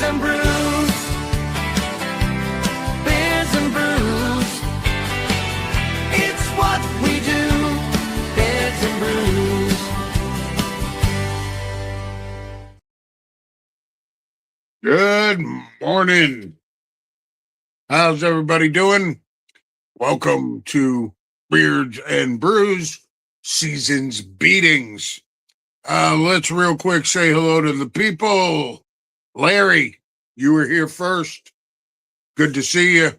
and brews. Beers and brews. It's what we do. Beers and brews. Good morning. How's everybody doing? Welcome to Beards and Brews Season's Beatngs. Let's real quick say hello to the people. Larry, you were here first. Good to see you.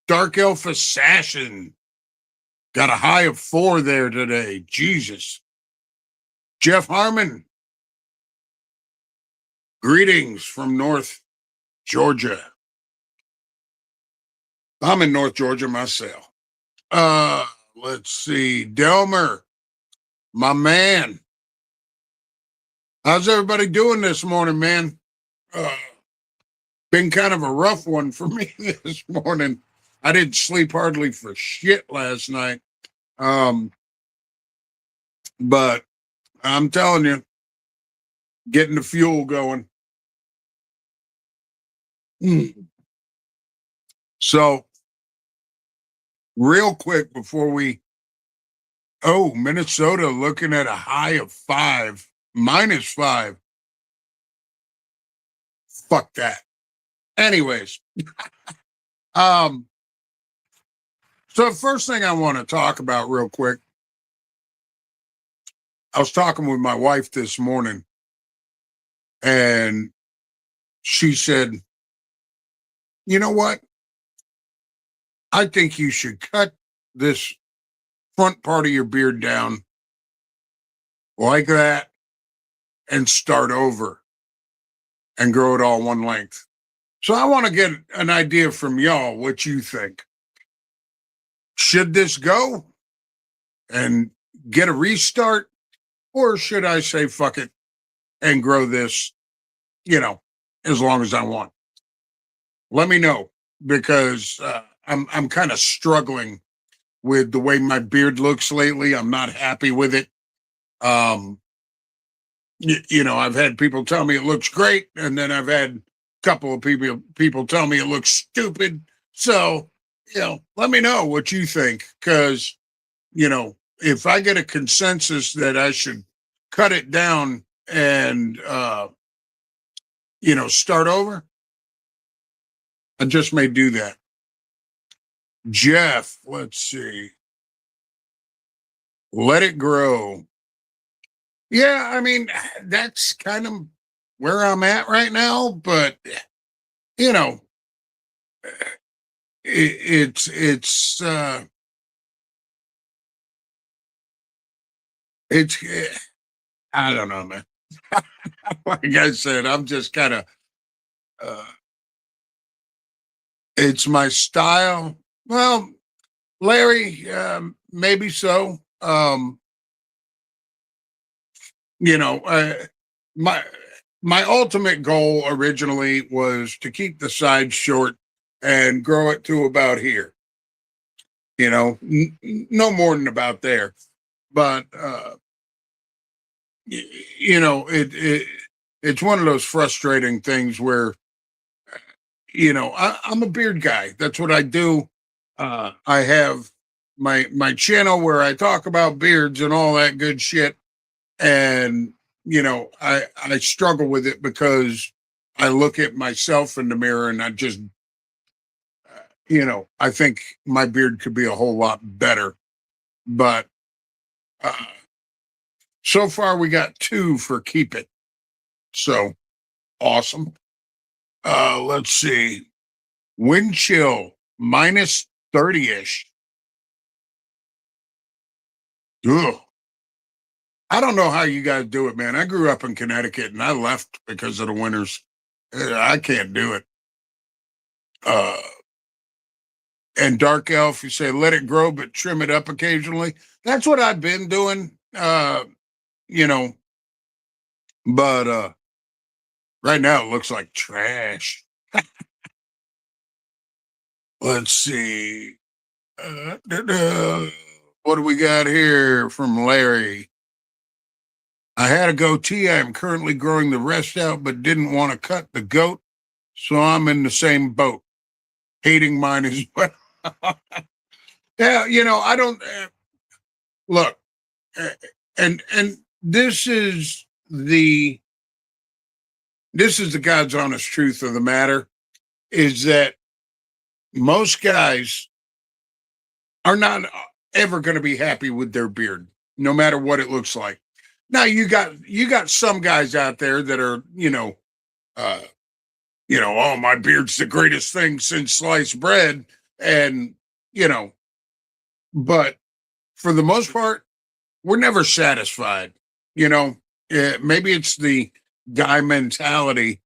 Dark Elf Assassin. Got a high of 4 there today. Jesus. Jeff Harmon. Greetings from North Georgia. I'm in North Georgia myself. Let's see. Delmer, my man. How's everybody doing this morning, man? Been kind of a rough one for me this morning. I didn't sleep hardly for shit last night. But I'm telling you, getting the fuel going. So, real quick before we, Minnesota looking at a high of 5, -5. Fuck that. Anyways, so the first thing I want to talk about real quick, I was talking with my wife this morning, and she said, you know what? I think you should cut this front part of your beard down like that and start over and grow it all one length. So I want to get an idea from y'all what you think. Should this go and get a restart, or should I say fuck it and grow this, as long as I want? Let me know, because I'm kind of struggling with the way my beard looks lately. I'm not happy with it. I've had people tell me it looks great, and then I've had a couple of people tell me it looks stupid. So, let me know what you think, because, if I get a consensus that I should cut it down and, start over, I just may do that. Jeff, let's see. Let it grow. Yeah, I mean, that's kind of where I'm at right now, but it's I don't know, man. Like I said, I'm just kind of it's my style. Well, Larry, maybe so. My my ultimate goal originally was to keep the sides short and grow it to about here. No more than about there. But it's one of those frustrating things where I'm a beard guy. That's what I do. I have my channel where I talk about beards and all that good shit. And, I struggle with it because I look at myself in the mirror and I just, I think my beard could be a whole lot better. But so far we got 2 for keep it. So awesome. Let's see. Wind chill -30-ish. Ugh. I don't know how you guys do it, man. I grew up in Connecticut and I left because of the winters. I can't do it. And Dark Elf, you say let it grow but trim it up occasionally. That's what I've been doing. But right now it looks like trash. Let's see. What do we got here from Larry? I had a goatee. I am currently growing the rest out, but didn't want to cut the goat So I'm in the same boat, hating mine as well. Yeah, I don't look, uh, and this is the God's honest truth of the matter is that most guys are not ever going to be happy with their beard, no matter what it looks like. Now you got some guys out there that are, uh, oh, my beard's the greatest thing since sliced bread, and you know, but for the most part, we're never satisfied. You know, maybe it's the guy mentality,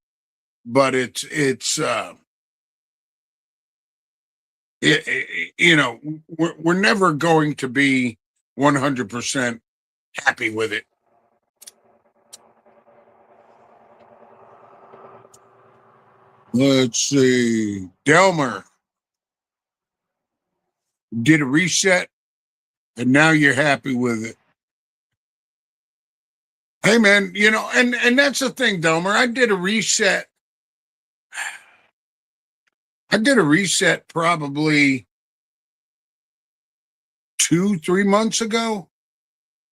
but we're never going to be 100% happy with it. Let's see. Delmer did a reset and now you're happy with it. Hey man, and that's the thing, Delmer. I did a reset probably 2, 3 months ago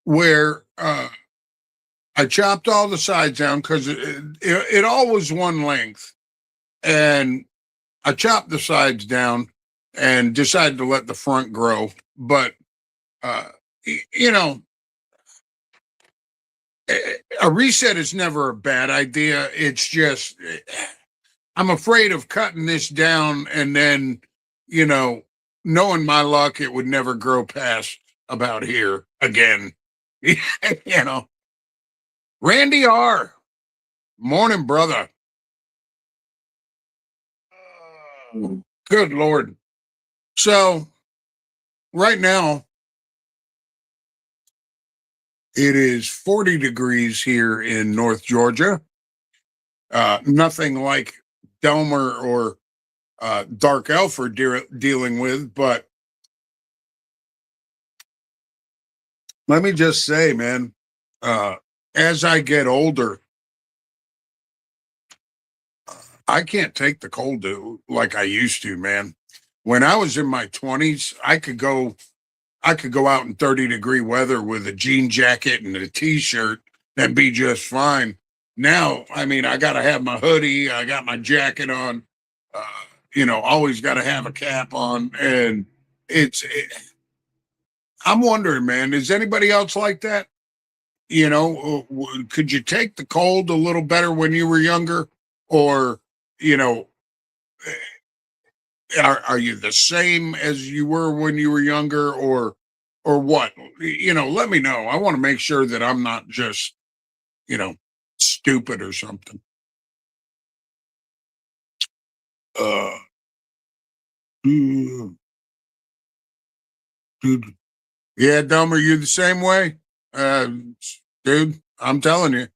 where I chopped all the sides down because it all was one length. And I chopped the sides down and decided to let the front grow. But, uh, you know, a reset is never a bad idea. It's just, I'm afraid of cutting this down and then, you know, knowing my luck, it would never grow past about here again. you know, Randy R. Morning, brother. Good Lord. So, right now, it is 40 degrees here in North Georgia. Nothing like Delmer or Dark Elf are dealing with, but let me just say, man, uh, as I get older, I can't take the cold like I used to, man. When I was in my 20s, I could go out in 30-degree weather with a jean jacket and a t-shirt and be just fine. Now, I mean, I got to have my hoodie, I got my jacket on, uh, always got to have a cap on, and I'm wondering, man, is anybody else like that? Could you take the cold a little better when you were younger, or you know, are you the same as you were when you were younger, or what? Let me know. I want to make sure that I'm not just you know stupid or something. Uh, dude, dude. Yeah, Dumber, you the same way, uh, dude. I'm telling you.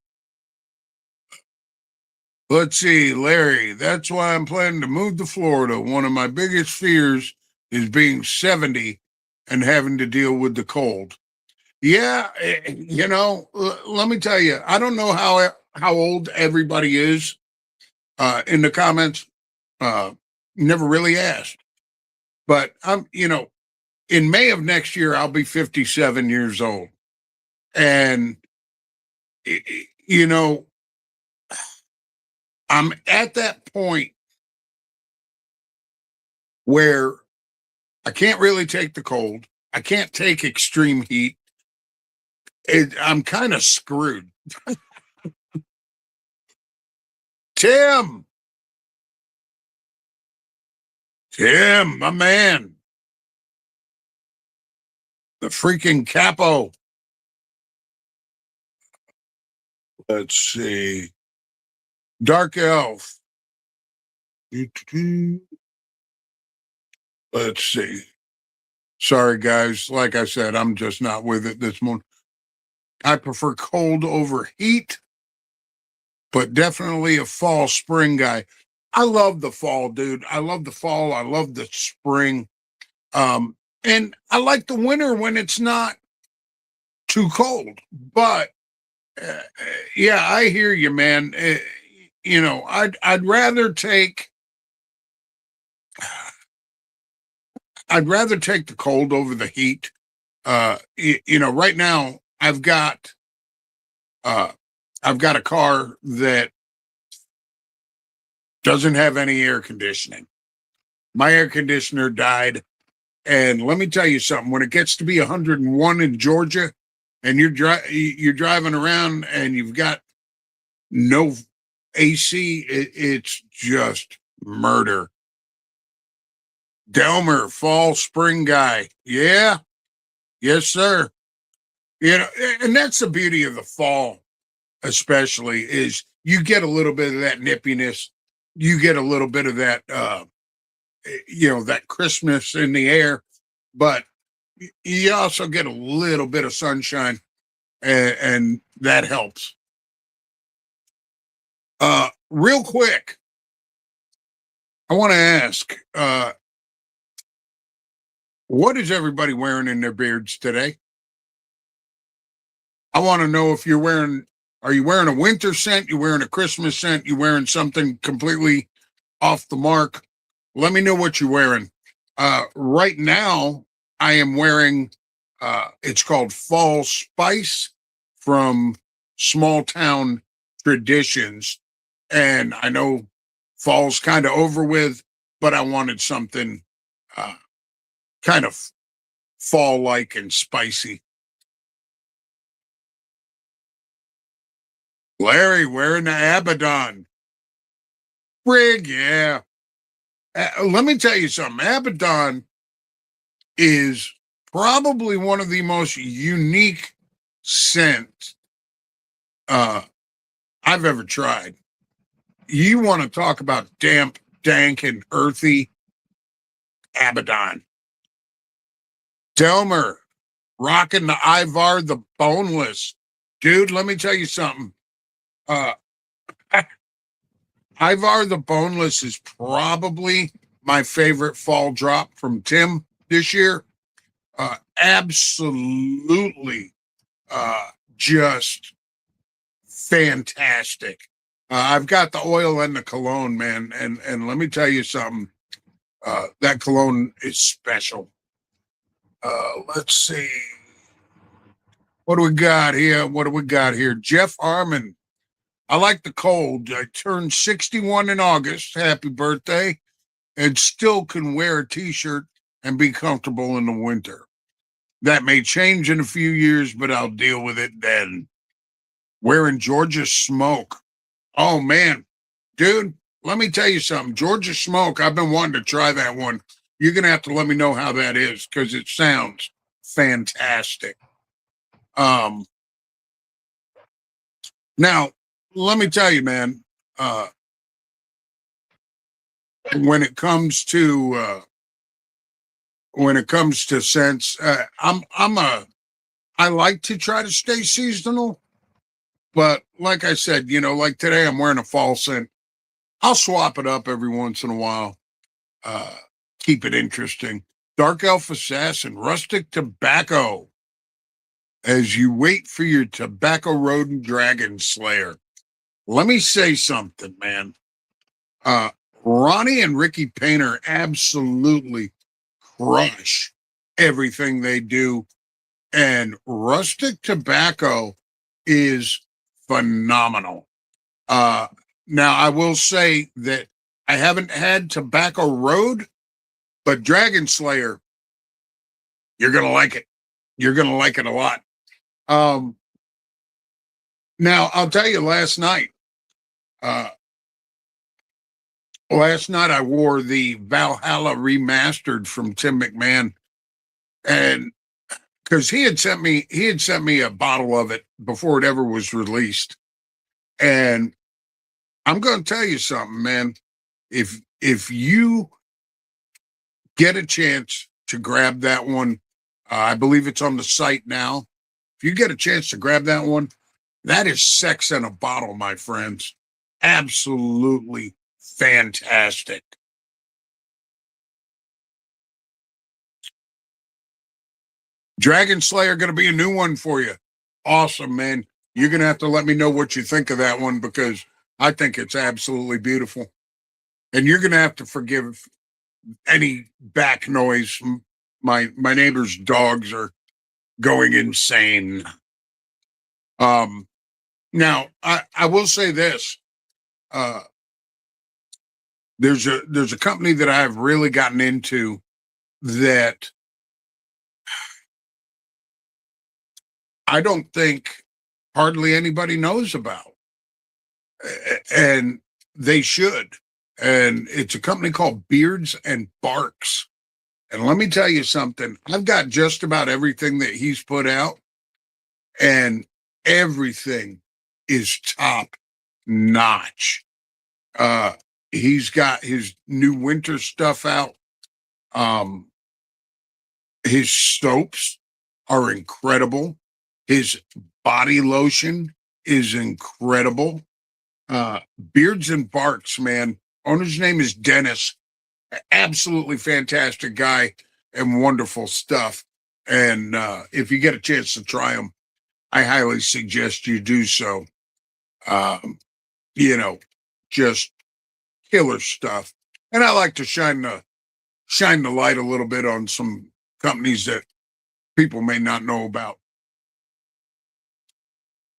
Let's see, Larry. That's why I'm planning to move to Florida. One of my biggest fears is being 70 and having to deal with the cold. Yeah, let me tell you, I don't know how old everybody is in the comments. Uh, Never really asked, but in May of next year, I'll be 57 years old, and you know, I'm at that point where I can't really take the cold. I can't take extreme heat. I'm kind of screwed. Tim, Tim, my man, the freaking capo. Let's see. Dark Elf. Let's see. Sorry, guys. Like I said, I'm just not with it this morning. I prefer cold over heat, but definitely a fall spring guy. I love the fall, dude. I love the fall. I love the spring. And I like the winter when it's not too cold. But yeah, I hear you, man. I'd rather take the cold over the heat. Right now uh I've got a car that doesn't have any air conditioning. My air conditioner died, and let me tell you something. When it gets to be 101 in Georgia, and you're driving around and you've got no AC, it's just murder. Delmer, fall, spring guy. Yeah, yes, sir. And that's the beauty of the fall, especially, is you get a little bit of that nippiness. You get a little bit of that, that crispness in the air, but you also get a little bit of sunshine, and that helps. Real quick, I want to ask, what is everybody wearing in their beards today? I want to know if are you wearing a winter scent? You wearing a Christmas scent? You wearing something completely off the mark? Let me know what you're wearing. Right now, I am wearing, it's called Fall Spice from Small Town Traditions. And I know fall's kind of over with, but I wanted something uh, kind of fall like and spicy. Larry wearing the Abaddon. Frig, yeah. Let me tell you something. Abaddon is probably one of the most unique scents uh, I've ever tried. You want to talk about damp, dank, and earthy? Abaddon. Delmer, rocking the Ivar the Boneless. Dude, let me tell you something. Uh, Ivar the Boneless is probably my favorite fall drop from Tim this year. Absolutely just fantastic. I've got the oil and the cologne, man, and let me tell you something. That cologne is special. Let's see. What do we got here? What do we got here? Jeff Harmon. I like the cold. I turned 61 in August. Happy birthday. And still can wear a t-shirt and be comfortable in the winter. That may change in a few years, but I'll deal with it then. Wearing Georgia Smoke. Oh, man. Dude, let me tell you something. Georgia Smoke, I've been wanting to try that one. You're going to have to let me know how that is, because it sounds fantastic. Now, let me tell you, man, when it comes to scents, I like to try to stay seasonal, but like I said, like today I'm wearing a fall scent. I'll swap it up every once in a while. Uh, Keep it interesting. Dark Elf Assassin, Rustic Tobacco. As you wait for your Tobacco Rodent Dragon Slayer. Let me say something, man. Uh, Ronnie and Ricky Painter absolutely crush everything they do. And Rustic Tobacco is phenomenal. Uh, Now, I will say that I haven't had Tobacco Road, but Dragon Slayer, you're going to like it. You're going to like it a lot. Now, I'll tell you, uh, last night I wore the Valhalla Remastered from Tim McMahon, and because he had sent me a bottle of it before it ever was released. And I'm going to tell you something, man. If you get a chance to grab that one, I believe it's on the site now. If you get a chance to grab that one, that is sex in a bottle, my friends. Absolutely fantastic. Dragon Slayer going to be a new one for you. Awesome, man. You're going to have to let me know what you think of that one, because I think it's absolutely beautiful. And you're going to have to forgive any back noise. My neighbor's dogs are going insane. Um, Now I will say this. Uh, there's a company that I've really gotten into that I don't think hardly anybody knows about, and they should. And it's a company called Beards and Barks. And let me tell you something. I've got just about everything that he's put out, and everything is top notch. Uh, he's got his new winter stuff out. Um, his soaps are incredible. His body lotion is incredible. Uh, Beards and Barks, man. Owner's name is Dennis. Absolutely fantastic guy and wonderful stuff. And if you get a chance to try them, I highly suggest you do so. Um, you know, just killer stuff. And I like to shine the light a little bit on some companies that people may not know about.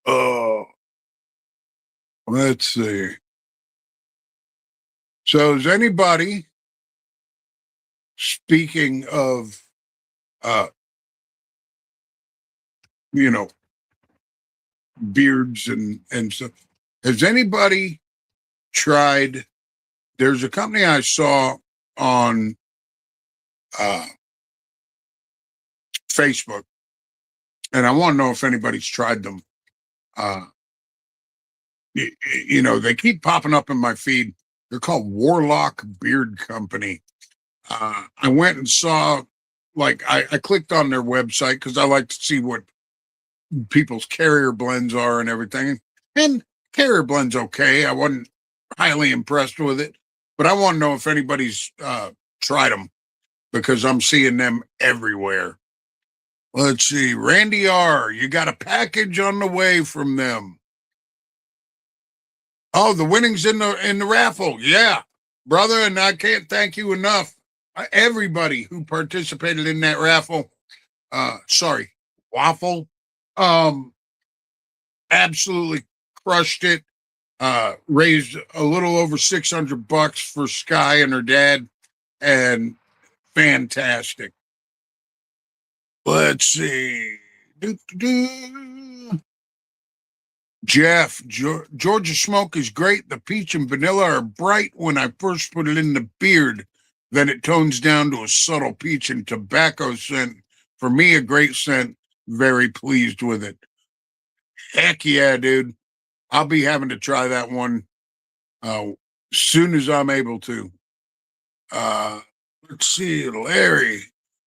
Uh, let's see. So, is anybody speaking of, uh, you know, beards and stuff? Has anybody tried? There's a company I saw on uh, Facebook, and I want to know if anybody's tried them. Uh, they keep popping up in my feed. They're called Warlock Beard Company. I went and saw, like, I clicked on their website because I like to see what people's carrier blends are and everything. And carrier blends okay. I wasn't highly impressed with it, but I want to know if anybody's tried them because I'm seeing them everywhere. Let's see, Randy R. You got a package on the way from them. Oh, the winnings in the raffle, yeah, brother, and I can't thank you enough. Everybody who participated in that raffle, sorry, waffle, um, absolutely crushed it. Raised a little over $600 for Sky and her dad, and fantastic. Let's see. Doo-doo-doo. Jeff, Georgia Smoke is great. The peach and vanilla are bright when I first put it in the beard. Then it tones down to a subtle peach and tobacco scent. For me, a great scent. Very pleased with it. Heck yeah, dude. I'll be having to try that one soon as I'm able to. Uh, let's see, Larry.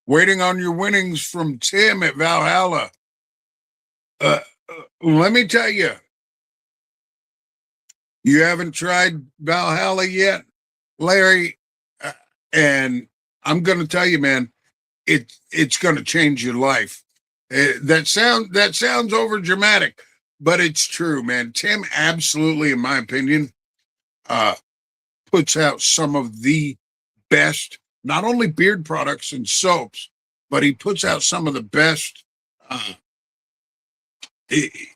Waiting on your winnings from Tim at Valhalla. Uh, Let me tell you, you haven't tried Valhalla yet, Larry, uh, and I'm going to tell you, man, it's going to change your life. That sounds over dramatic, but it's true, man. Tim absolutely, in my opinion, uh, puts out some of the best, not only beard products and soaps, but he puts out some of the best, uh,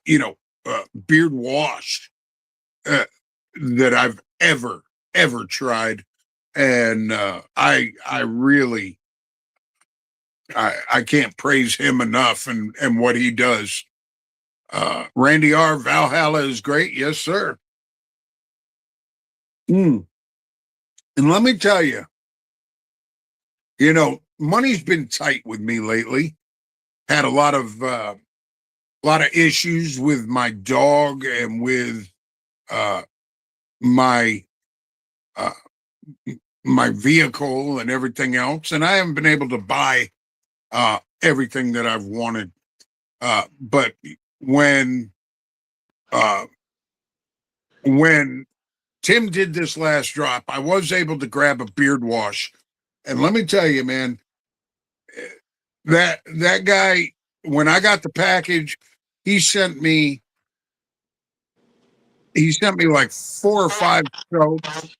you know, beard wash uh, that I've ever tried, and I really I can't praise him enough and what he does. Randy R. Valhalla is great, yes sir. Mm. And let me tell you, money's been tight with me lately. Had a lot of issues with my dog and with uh, my uh, my vehicle and everything else, and I haven't been able to buy everything that I've wanted. But when uh, when Tim did this last drop, I was able to grab a beard wash, and let me tell you, man, that guy, when I got the package, he sent me He sent me like 4 or 5 soaps.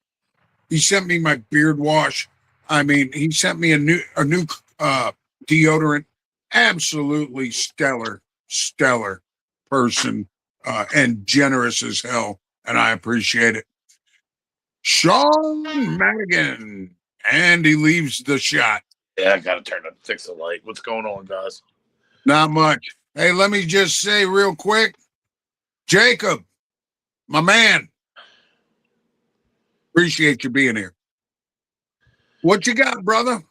He sent me my beard wash. I mean, he sent me a new deodorant. Absolutely stellar person, and generous as hell, and I appreciate it. Sean Madigan, and he leaves the shot. Yeah, I gotta fix the light. What's going on, guys? Not much. Hey, let me just say real quick, Jacob, my man, appreciate you being here. What you got, brother?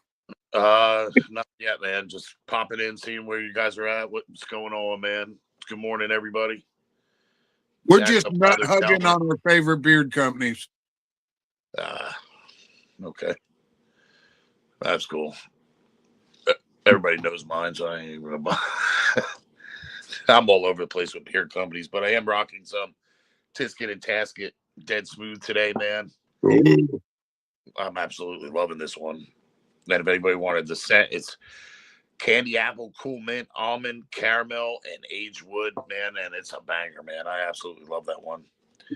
Not yet, man. Just popping in, seeing where you guys are at. What's going on, man? Good morning, everybody. We're Jacked just up nut weather hugging down on our favorite beard companies. Okay, that's cool. Everybody knows mine, so I ain't even gonna. I'm all over the place with beer companies, but I am rocking some Tisket and Tasket Dead Smooth today, man. Ooh. I'm absolutely loving this one. And if anybody wanted the scent, it's candy apple, cool mint, almond, caramel, and aged wood, man. And it's a banger, man. I absolutely love that one.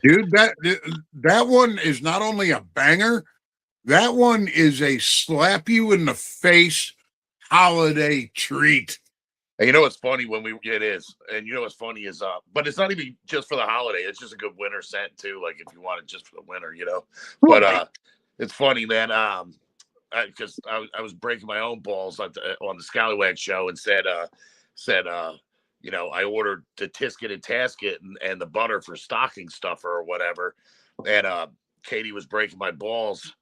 Dude, that one is not only a banger, that one is a slap you in the face holiday treat. And you know what's funny it is, and you know what's funny is but it's not even just for the holiday. It's just a good winter scent too. Like if you want it just for the winter, you know. But it's funny, man. Because I was breaking my own balls on the Scallywag show and said, you know, I ordered the Tisket and Tasket and the butter for stocking stuffer or whatever, and Katie was breaking my balls.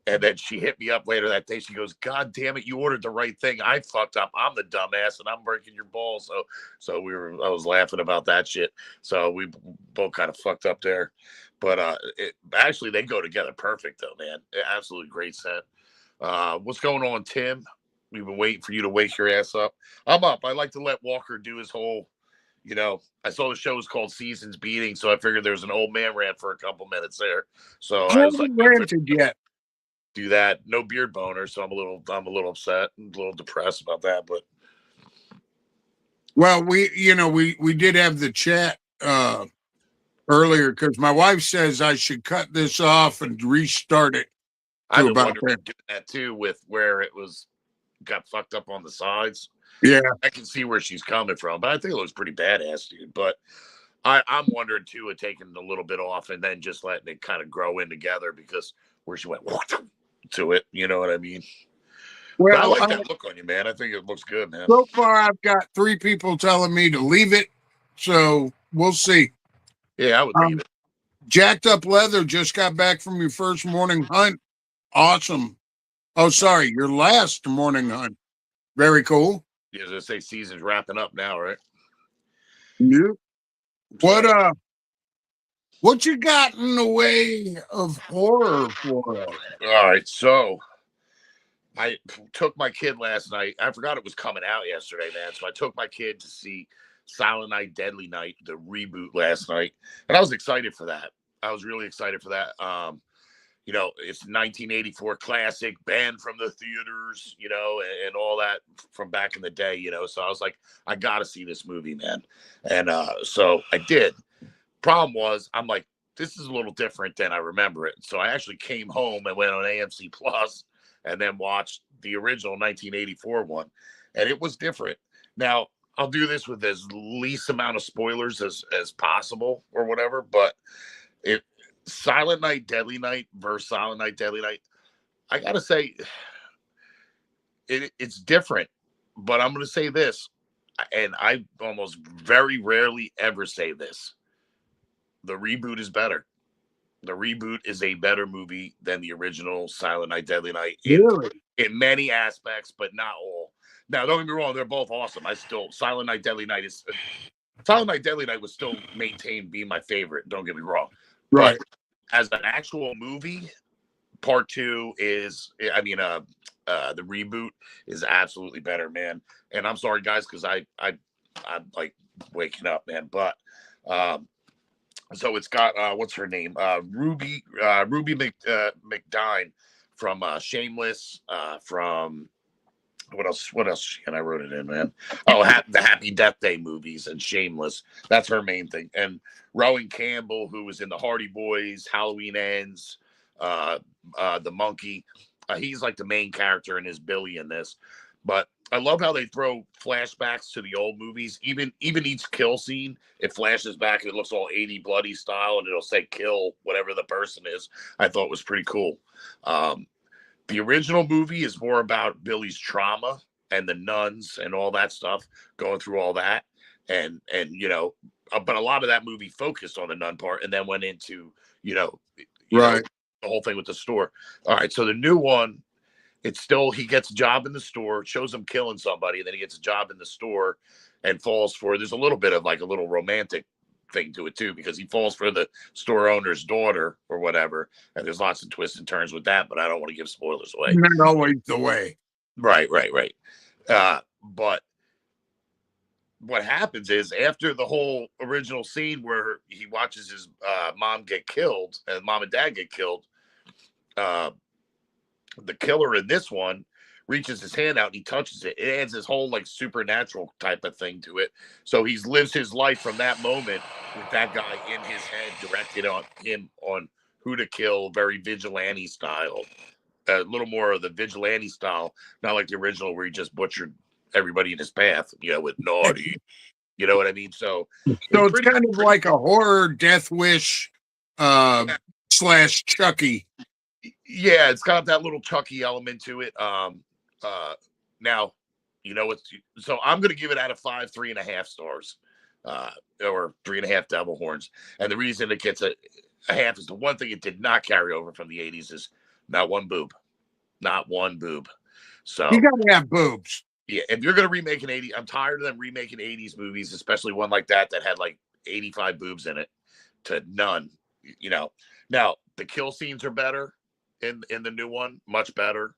And then she hit me up later that day. She goes, "God damn it, you ordered the right thing. I fucked up. I'm the dumbass, and I'm breaking your balls." So I was laughing about that shit. So we both kind of fucked up there. But actually, they go together perfect, though, man. Absolutely great scent. What's going on, Tim? We've been waiting for you to wake your ass up. I'm up. I like to let Walker do his whole. You know, I saw the show was called Seasons Beating, so I figured there was an old man rant for a couple minutes there. So I I was like, haven't ranted yet. do that. No beard boner, so I'm a little upset, and a little depressed about that. But Well, we did have the chat earlier because my wife says I should cut this off and restart it I've to been about wondering there. doing that too, with where it got fucked up on the sides. Yeah. I can see where she's coming from, but I think it looks pretty badass, dude. But I'm wondering too of taking a little bit off and then just letting it kind of grow in together, because where she went to it, you know what I mean? But I Well, like that look on you, man. I think it looks good, man. so far I've got 3 people telling me to leave it, so we'll see. Yeah, I would leave it. Jacked Up Leather just got back from your first morning hunt. Awesome. Oh, sorry, your last morning hunt. Very cool. Yeah, as I say, season's wrapping up now, right? Yeah. What you got in the way of horror for us? All right, so I took my kid last night. I forgot it was coming out yesterday, man. So I took my kid to see Silent Night, Deadly Night, the reboot last night, and I was excited for that. I was really excited for that. You know, it's 1984 classic, banned from the theaters, you know, and all that from back in the day, you know. So I was like, I got to see this movie, man. And so I did. Problem was, I'm like, this is a little different than I remember it. So I actually came home and went on AMC Plus and then watched the original 1984 one, and it was different. Now I'll do this with as least amount of spoilers as possible or whatever, but it Silent Night, Deadly Night versus Silent Night, Deadly Night. I gotta say, it's different, but I'm gonna say this, and I almost very rarely ever say this: the reboot is better. The reboot is a better movie than the original Silent Night, Deadly Night Really? in many aspects, but not all. Now, don't get me wrong; they're both awesome. Silent Night, Deadly Night was still maintained being my favorite. Don't get me wrong, Right. but as an actual movie, part two is, I mean, the reboot is absolutely better, man. And I'm sorry, guys, because I'm like waking up, man. But so it's got what's her name? Ruby McDine from Shameless, from What else? What else? And I wrote it in, man. Oh, the Happy Death Day movies and Shameless. That's her main thing. And Rowan Campbell, who was in the Hardy Boys, Halloween Ends, uh, the Monkey. He's like the main character and is Billy in this. But I love how they throw flashbacks to the old movies. Even each kill scene, it flashes back. It looks all 80 bloody style, and it'll say kill whatever the person is. I thought was pretty cool. The original movie is more about Billy's trauma and the nuns and all that stuff, going through all that, and but a lot of that movie focused on the nun part, and then went into Right. the whole thing with the store. All right, so the new one, it's still he gets a job in the store, shows him killing somebody, and then he gets a job in the store and falls for. There's a little bit of like a little romantic thing to it too, because he falls for the store owner's daughter or whatever, and there's lots of twists and turns with that, but I don't want to give spoilers away. Not always the way. Right. But what happens is, after the whole original scene where he watches his mom get killed and mom and dad get killed, the killer in this one reaches his hand out and he touches it. It adds this whole like supernatural type of thing to it. So he lives his life from that moment with that guy in his head, directed on him on who to kill, very vigilante style. A little more of the vigilante style, not like the original where he just butchered everybody in his path, with naughty. You know what I mean? So it's kind of like a horror Death Wish slash Chucky. Yeah, it's got that little Chucky element to it. Now, so I'm going to give it out of 5, 3.5 stars, or 3.5 devil horns. And the reason it gets a half is the one thing it did not carry over from the 80s is not one boob. So You gotta have boobs. Yeah, if you're going to remake an 80s, I'm tired of them remaking 80s movies, especially one like that had like 85 boobs in it to none. Now the kill scenes are better in the new one, much better.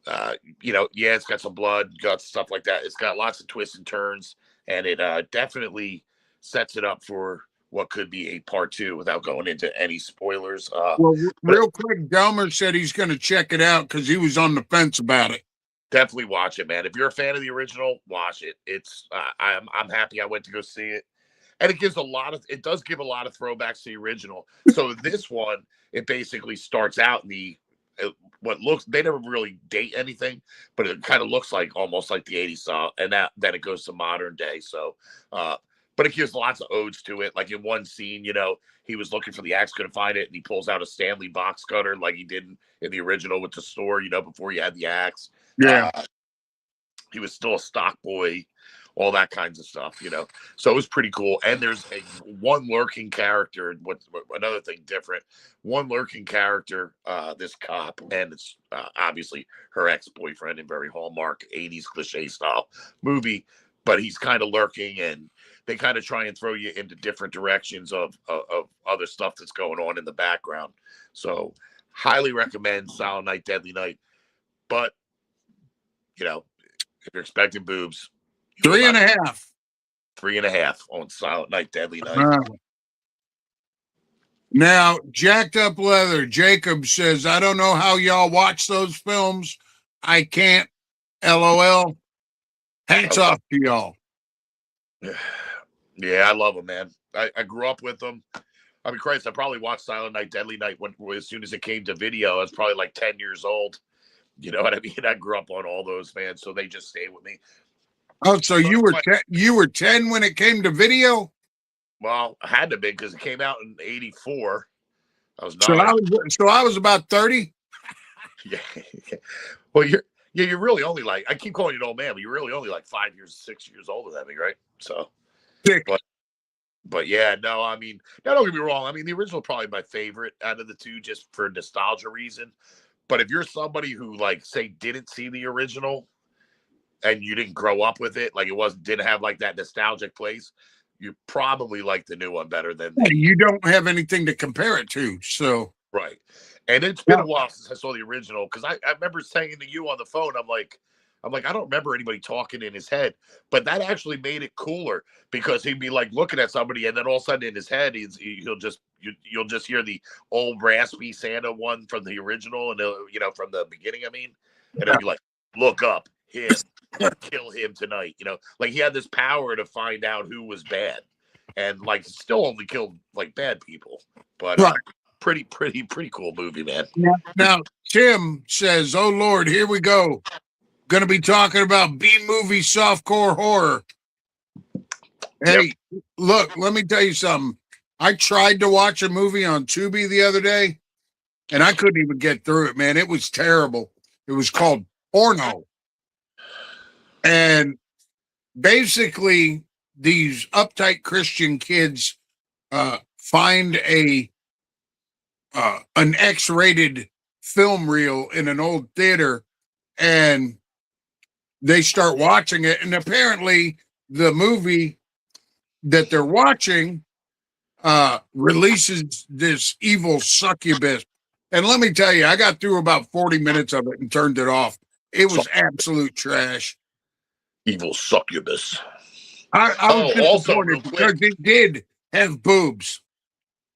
It's got some blood, guts, stuff like that. It's got lots of twists and turns, and it definitely sets it up for what could be a part 2 without going into any spoilers. Real quick, Delmer said he's going to check it out because he was on the fence about it. Definitely watch it, man. If you're a fan of the original, watch it. It's I'm happy I went to go see it, and it does give a lot of throwbacks to the original. So this one, it basically starts out in they never really date anything, but it kind of looks like almost like the 80s style, and then it goes to modern day. So but it gives lots of odes to it. Like in one scene, he was looking for the axe, couldn't find it, and he pulls out a Stanley box cutter like he did in the original with the store, before he had the axe. Yeah. He was still a stock boy, all that kinds of stuff, So it was pretty cool. And there's one lurking character. Another thing different? One lurking character, this cop, and it's obviously her ex-boyfriend in very hallmark 80s cliche style movie. But he's kind of lurking, and they kind of try and throw you into different directions of other stuff that's going on in the background. So highly recommend Silent Night, Deadly Night. But if you're expecting boobs, 3.5. 3.5 on Silent Night, Deadly Night. Wow. Now, Jacked Up Leather, Jacob says, I don't know how y'all watch those films. I can't. LOL. Hats off to y'all. Yeah, I love them, man. I grew up with them. I mean, Christ, I probably watched Silent Night, Deadly Night as soon as it came to video. I was probably like 10 years old. You know what I mean? I grew up on all those, man. So they just stay with me. Oh, so you were 10 when it came to video? Well, I had to be because it came out in 84. I was 9. So I was about 30. Yeah. Well, you're really only like, I keep calling you an old man, but you're really only like 5 years, 6 years older than me, right? So, but yeah, no, I mean, now don't get me wrong. I mean, the original is probably my favorite out of the two, just for nostalgia reason. But if you're somebody who, like, say, didn't see the original and you didn't grow up with it, like didn't have like that nostalgic place, you probably like the new one better than you don't have anything to compare it to. So right. And it's been a while since I saw the original, because I remember saying to you on the phone, I'm like, I don't remember anybody talking in his head, but that actually made it cooler, because he'd be like looking at somebody, and then all of a sudden in his head, you'll just hear the old raspy Santa one from the original, and from the beginning. I mean, and it'll be like, look up him, kill him tonight. You know, like he had this power to find out who was bad, and like still only killed like bad people. But Right. pretty cool movie, man. Now, Tim says, "Oh Lord, here we go. Going to be talking about B-movie softcore horror." Hey, look, let me tell you something. I tried to watch a movie on Tubi the other day, and I couldn't even get through it, man. It was terrible. It was called Porno. And basically, these uptight Christian kids find an X-rated film reel in an old theater, and they start watching it. And apparently, the movie that they're watching releases this evil succubus. And let me tell you, I got through about 40 minutes of it and turned it off. It was absolute trash. Evil succubus. I was also disappointed real because quick. it did have boobs.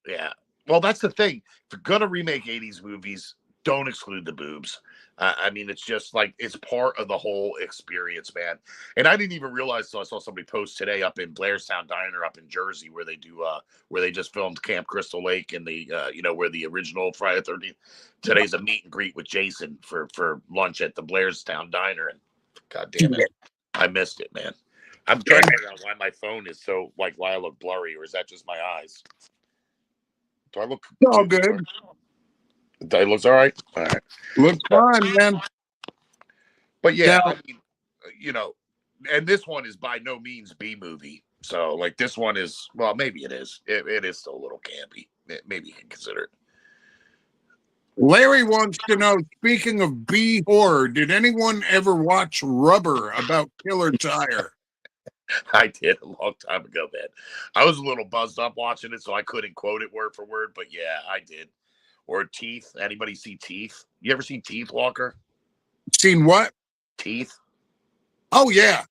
Yeah. Well, that's the thing. If you're gonna remake 80s movies, don't exclude the boobs. I mean, it's just like it's part of the whole experience, man. And I didn't even realize. So I saw somebody post today up in Blairstown Diner up in Jersey, where they do where they just filmed Camp Crystal Lake and the you know, where the original Friday the 13th. Today's a meet and greet with Jason for lunch at the Blairstown Diner, and God damn it, I missed it, man. I'm trying to figure out why my phone is so like why I look blurry, or is that just my eyes? Do I look It's all good. It looks all right. All right. Looks fine, man. But yeah, Now, I mean, you know, and this one is by no means B movie. So like this one is, well, maybe it is. It is still a little campy. Maybe you can consider it. Larry wants to know, speaking of B horror, did anyone ever watch Rubber about Killer Tire? I did a long time ago, man. I was a little buzzed up watching it, so I couldn't quote it word for word, but yeah, I did. Or Teeth. Anybody see Teeth? You ever see Teeth, Walker? Seen what? Teeth? Oh, yeah.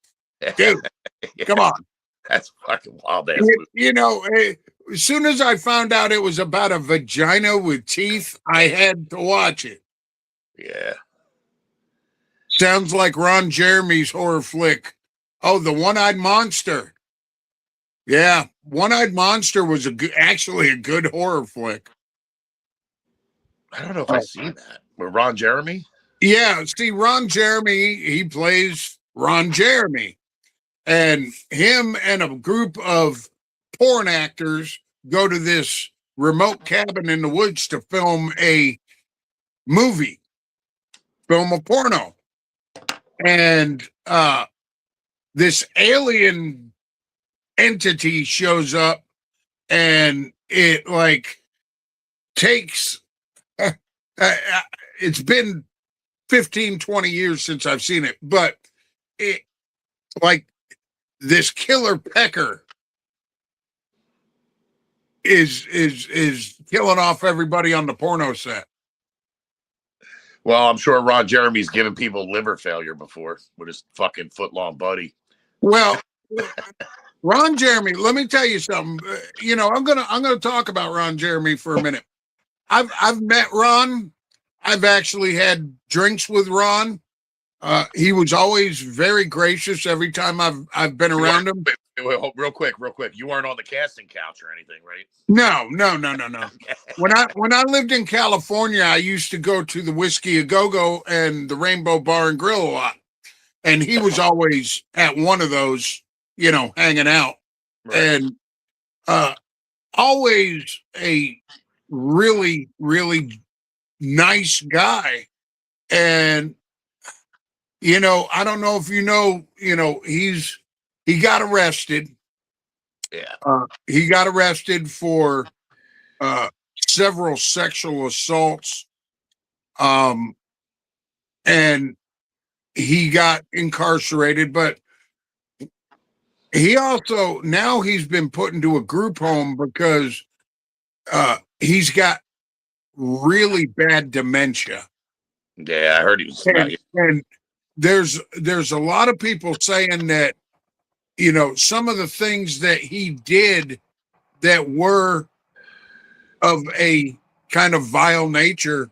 Dude, Yeah, come on. that's fucking wild ass movie. You know, as soon as I found out it was about a vagina with teeth, I had to watch it. Yeah. Sounds like Ron Jeremy's horror flick. Oh, the One-Eyed Monster. Yeah, One-Eyed Monster was actually a good horror flick. I don't know if I've seen that. With Ron Jeremy? Yeah, see, Ron Jeremy, he plays Ron Jeremy. And him and a group of porn actors go to this remote cabin in the woods to film a movie, film a porno. And this alien entity shows up, and it like takes it's been 15, 20 years since I've seen it, but it like this killer pecker is killing off everybody on the porno set. Well, I'm sure Ron Jeremy's given people liver failure before with his fucking foot-long buddy. Well, Ron Jeremy, let me tell you something. You know, I'm gonna talk about Ron Jeremy for a minute. I've met Ron. I've actually had drinks with Ron. He was always very gracious every time I've been around him. Wait, real quick. You weren't on the casting couch or anything, right? No. When I lived in California, I used to go to the Whiskey A Go-Go and the Rainbow Bar and Grill a lot. And he was always at one of those, you know, hanging out. Right. And always a really, really nice guy. And, you know, I don't know if you know, he got arrested. Yeah. He got arrested for several sexual assaults. And he got incarcerated, but he also, now he's been put into a group home because he's got really bad dementia. Yeah, I heard he was. And there's a lot of people saying that, you know, some of the things that he did that were of a kind of vile nature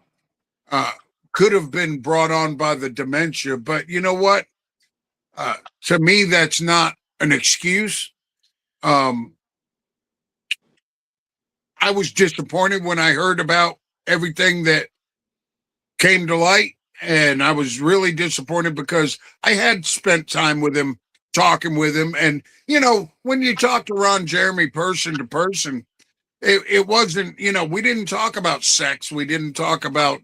could have been brought on by the dementia. But you know what? To me, that's not an excuse. Um, I was disappointed when I heard about everything that came to light. And I was really disappointed because I had spent time with him, talking with him. And, you know, when you talk to Ron Jeremy person to person, it wasn't, you know, we didn't talk about sex. We didn't talk about,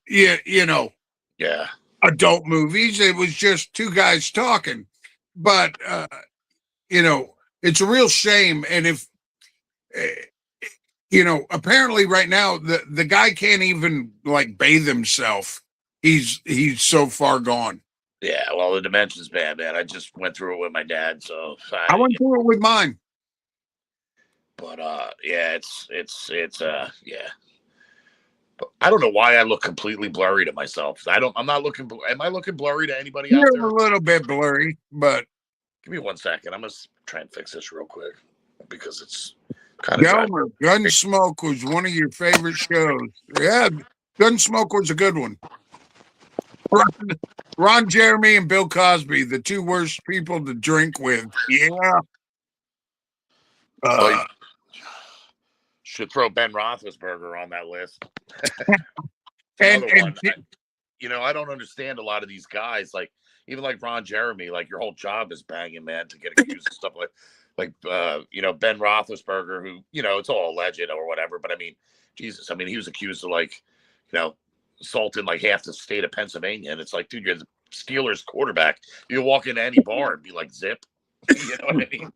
you know, Yeah. adult movies. It was just two guys talking. But, you know, it's a real shame. And if, you know, apparently right now the guy can't even like bathe himself. He's so far gone. Yeah, well, the dementia's bad, man. I just went through it with my dad, so I went through it with mine. but yeah, yeah. But I don't know why I look completely blurry to myself. I'm not looking. Am I looking blurry to anybody out You're there? a little bit blurry, but Give me 1 second. I'm gonna try and fix this real quick because it's kind of dry. Delmer, Gunsmoke was one of your favorite shows. Yeah, Gunsmoke was a good one. Ron Jeremy and Bill Cosby, the two worst people to drink with. Yeah. Oh, you should throw Ben Roethlisberger on that list. and, Another one. and You know, I don't understand a lot of these guys. Like even like Ron Jeremy, like your whole job is banging, man, to get accused of stuff like you know, Ben Roethlisberger, who, you know, it's all alleged or whatever. But I mean, Jesus, I mean, he was accused of like, you know, assaulting like half the state of Pennsylvania, and it's like, dude, you're the Steelers quarterback. You walk into any bar and be like, zip. You know what I mean?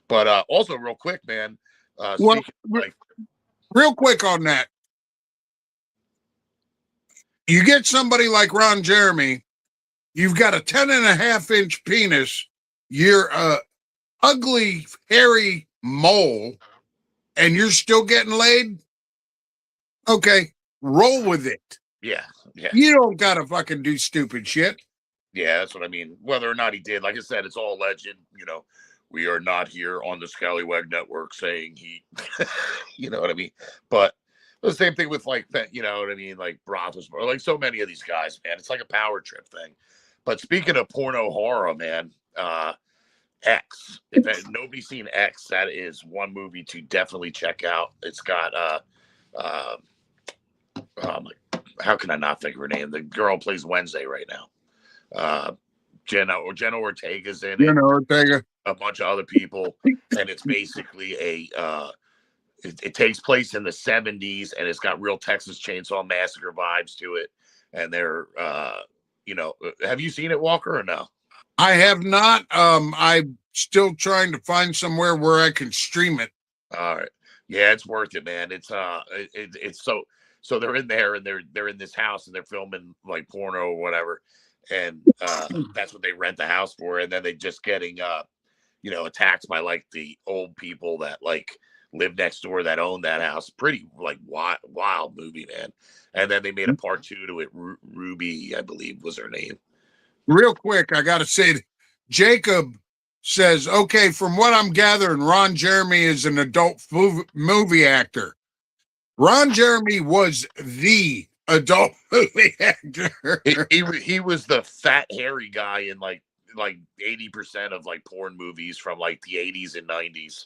But also, real quick, man. well, Like, real quick on that. You get somebody like Ron Jeremy, you've got a 10.5-inch penis, you're a ugly, hairy mole, and you're still getting laid? Okay, roll with it. yeah, You don't gotta fucking do stupid shit. yeah, that's what I mean. Whether or not he did, like I said, it's all legend. You know, we are not here on the Scallywag Network saying he, you know what I mean. But the same thing with like that, you know what I mean, like Roethlisberger, like so many of these guys, man. It's like a power trip thing. But speaking of porno horror, man, X. If nobody's seen X, that is one movie to definitely check out. It's got how can I not think of her name? The girl plays Wednesday right now. Jenna Ortega's in it. You know, Ortega. A bunch of other people, and it's basically it takes place in the 70s, and it's got real Texas Chainsaw Massacre vibes to it. And they're you know, have you seen it, Walker, or no? I have not. I'm still trying to find somewhere where I can stream it. All right. Yeah, it's worth it, man. It's it's so they're in there, and they're in this house, and they're filming like porno or whatever, and that's what they rent the house for, and then they just getting you know, attacked by like the old people that like live next door that own that house. Pretty like wild movie, man. And then they made a part 2 to it. Ruby, I believe, was her name. Real quick, I gotta say, Jacob says, okay, from what I'm gathering, Ron Jeremy is an adult movie actor. Ron Jeremy was the adult movie actor. He was the fat hairy guy in like 80% of like porn movies from like the 80s and 90s.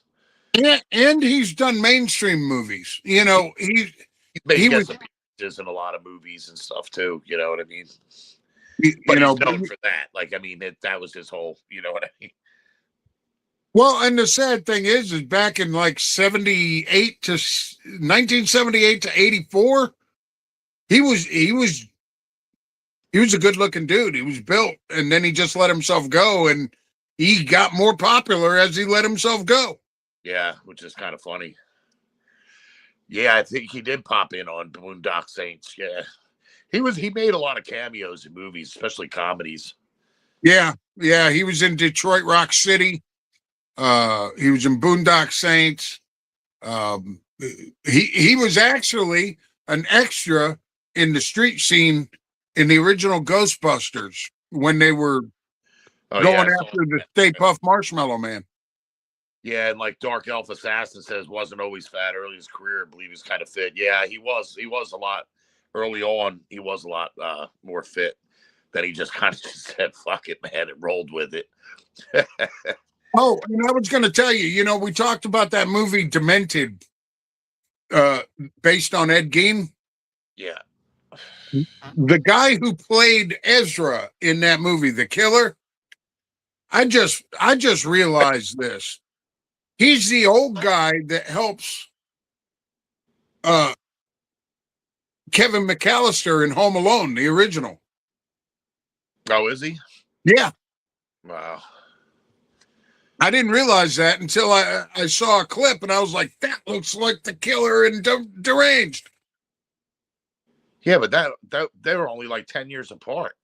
And he's done mainstream movies. You know, he gets was appearances in a lot of movies and stuff too. You know what I mean? You But know, he's known for that. Like, I mean, that was his whole. You know what I mean? well, and the sad thing is back in like 1978 to 84, he was a good looking dude. He was built, and then he just let himself go, and he got more popular as he let himself go. Yeah, which is kind of funny. Yeah, I think he did pop in on Boondock Saints. Yeah, he made a lot of cameos in movies, especially comedies. Yeah, he was in Detroit Rock City. He was in Boondock Saints. He was actually an extra in the street scene in the original Ghostbusters when they were going after the Stay Puft Marshmallow Man. Yeah, and like Dark Elf Assassin says, wasn't always fat early in his career. I believe he was kind of fit. Yeah, he was a lot early on, he was a lot more fit. Then he just kind of just said, "Fuck it, man," and rolled with it. Oh, and I was going to tell you, we talked about that movie Demented, based on Ed Gein. Yeah. The guy who played Ezra in that movie, the killer, I just realized this. He's the old guy that helps uh, Kevin McAllister in Home Alone, the original. Oh, is he? Yeah. Wow. I didn't realize that until I saw a clip, and I was like, that looks like the killer in Deranged. Yeah, but that they were only like 10 years apart.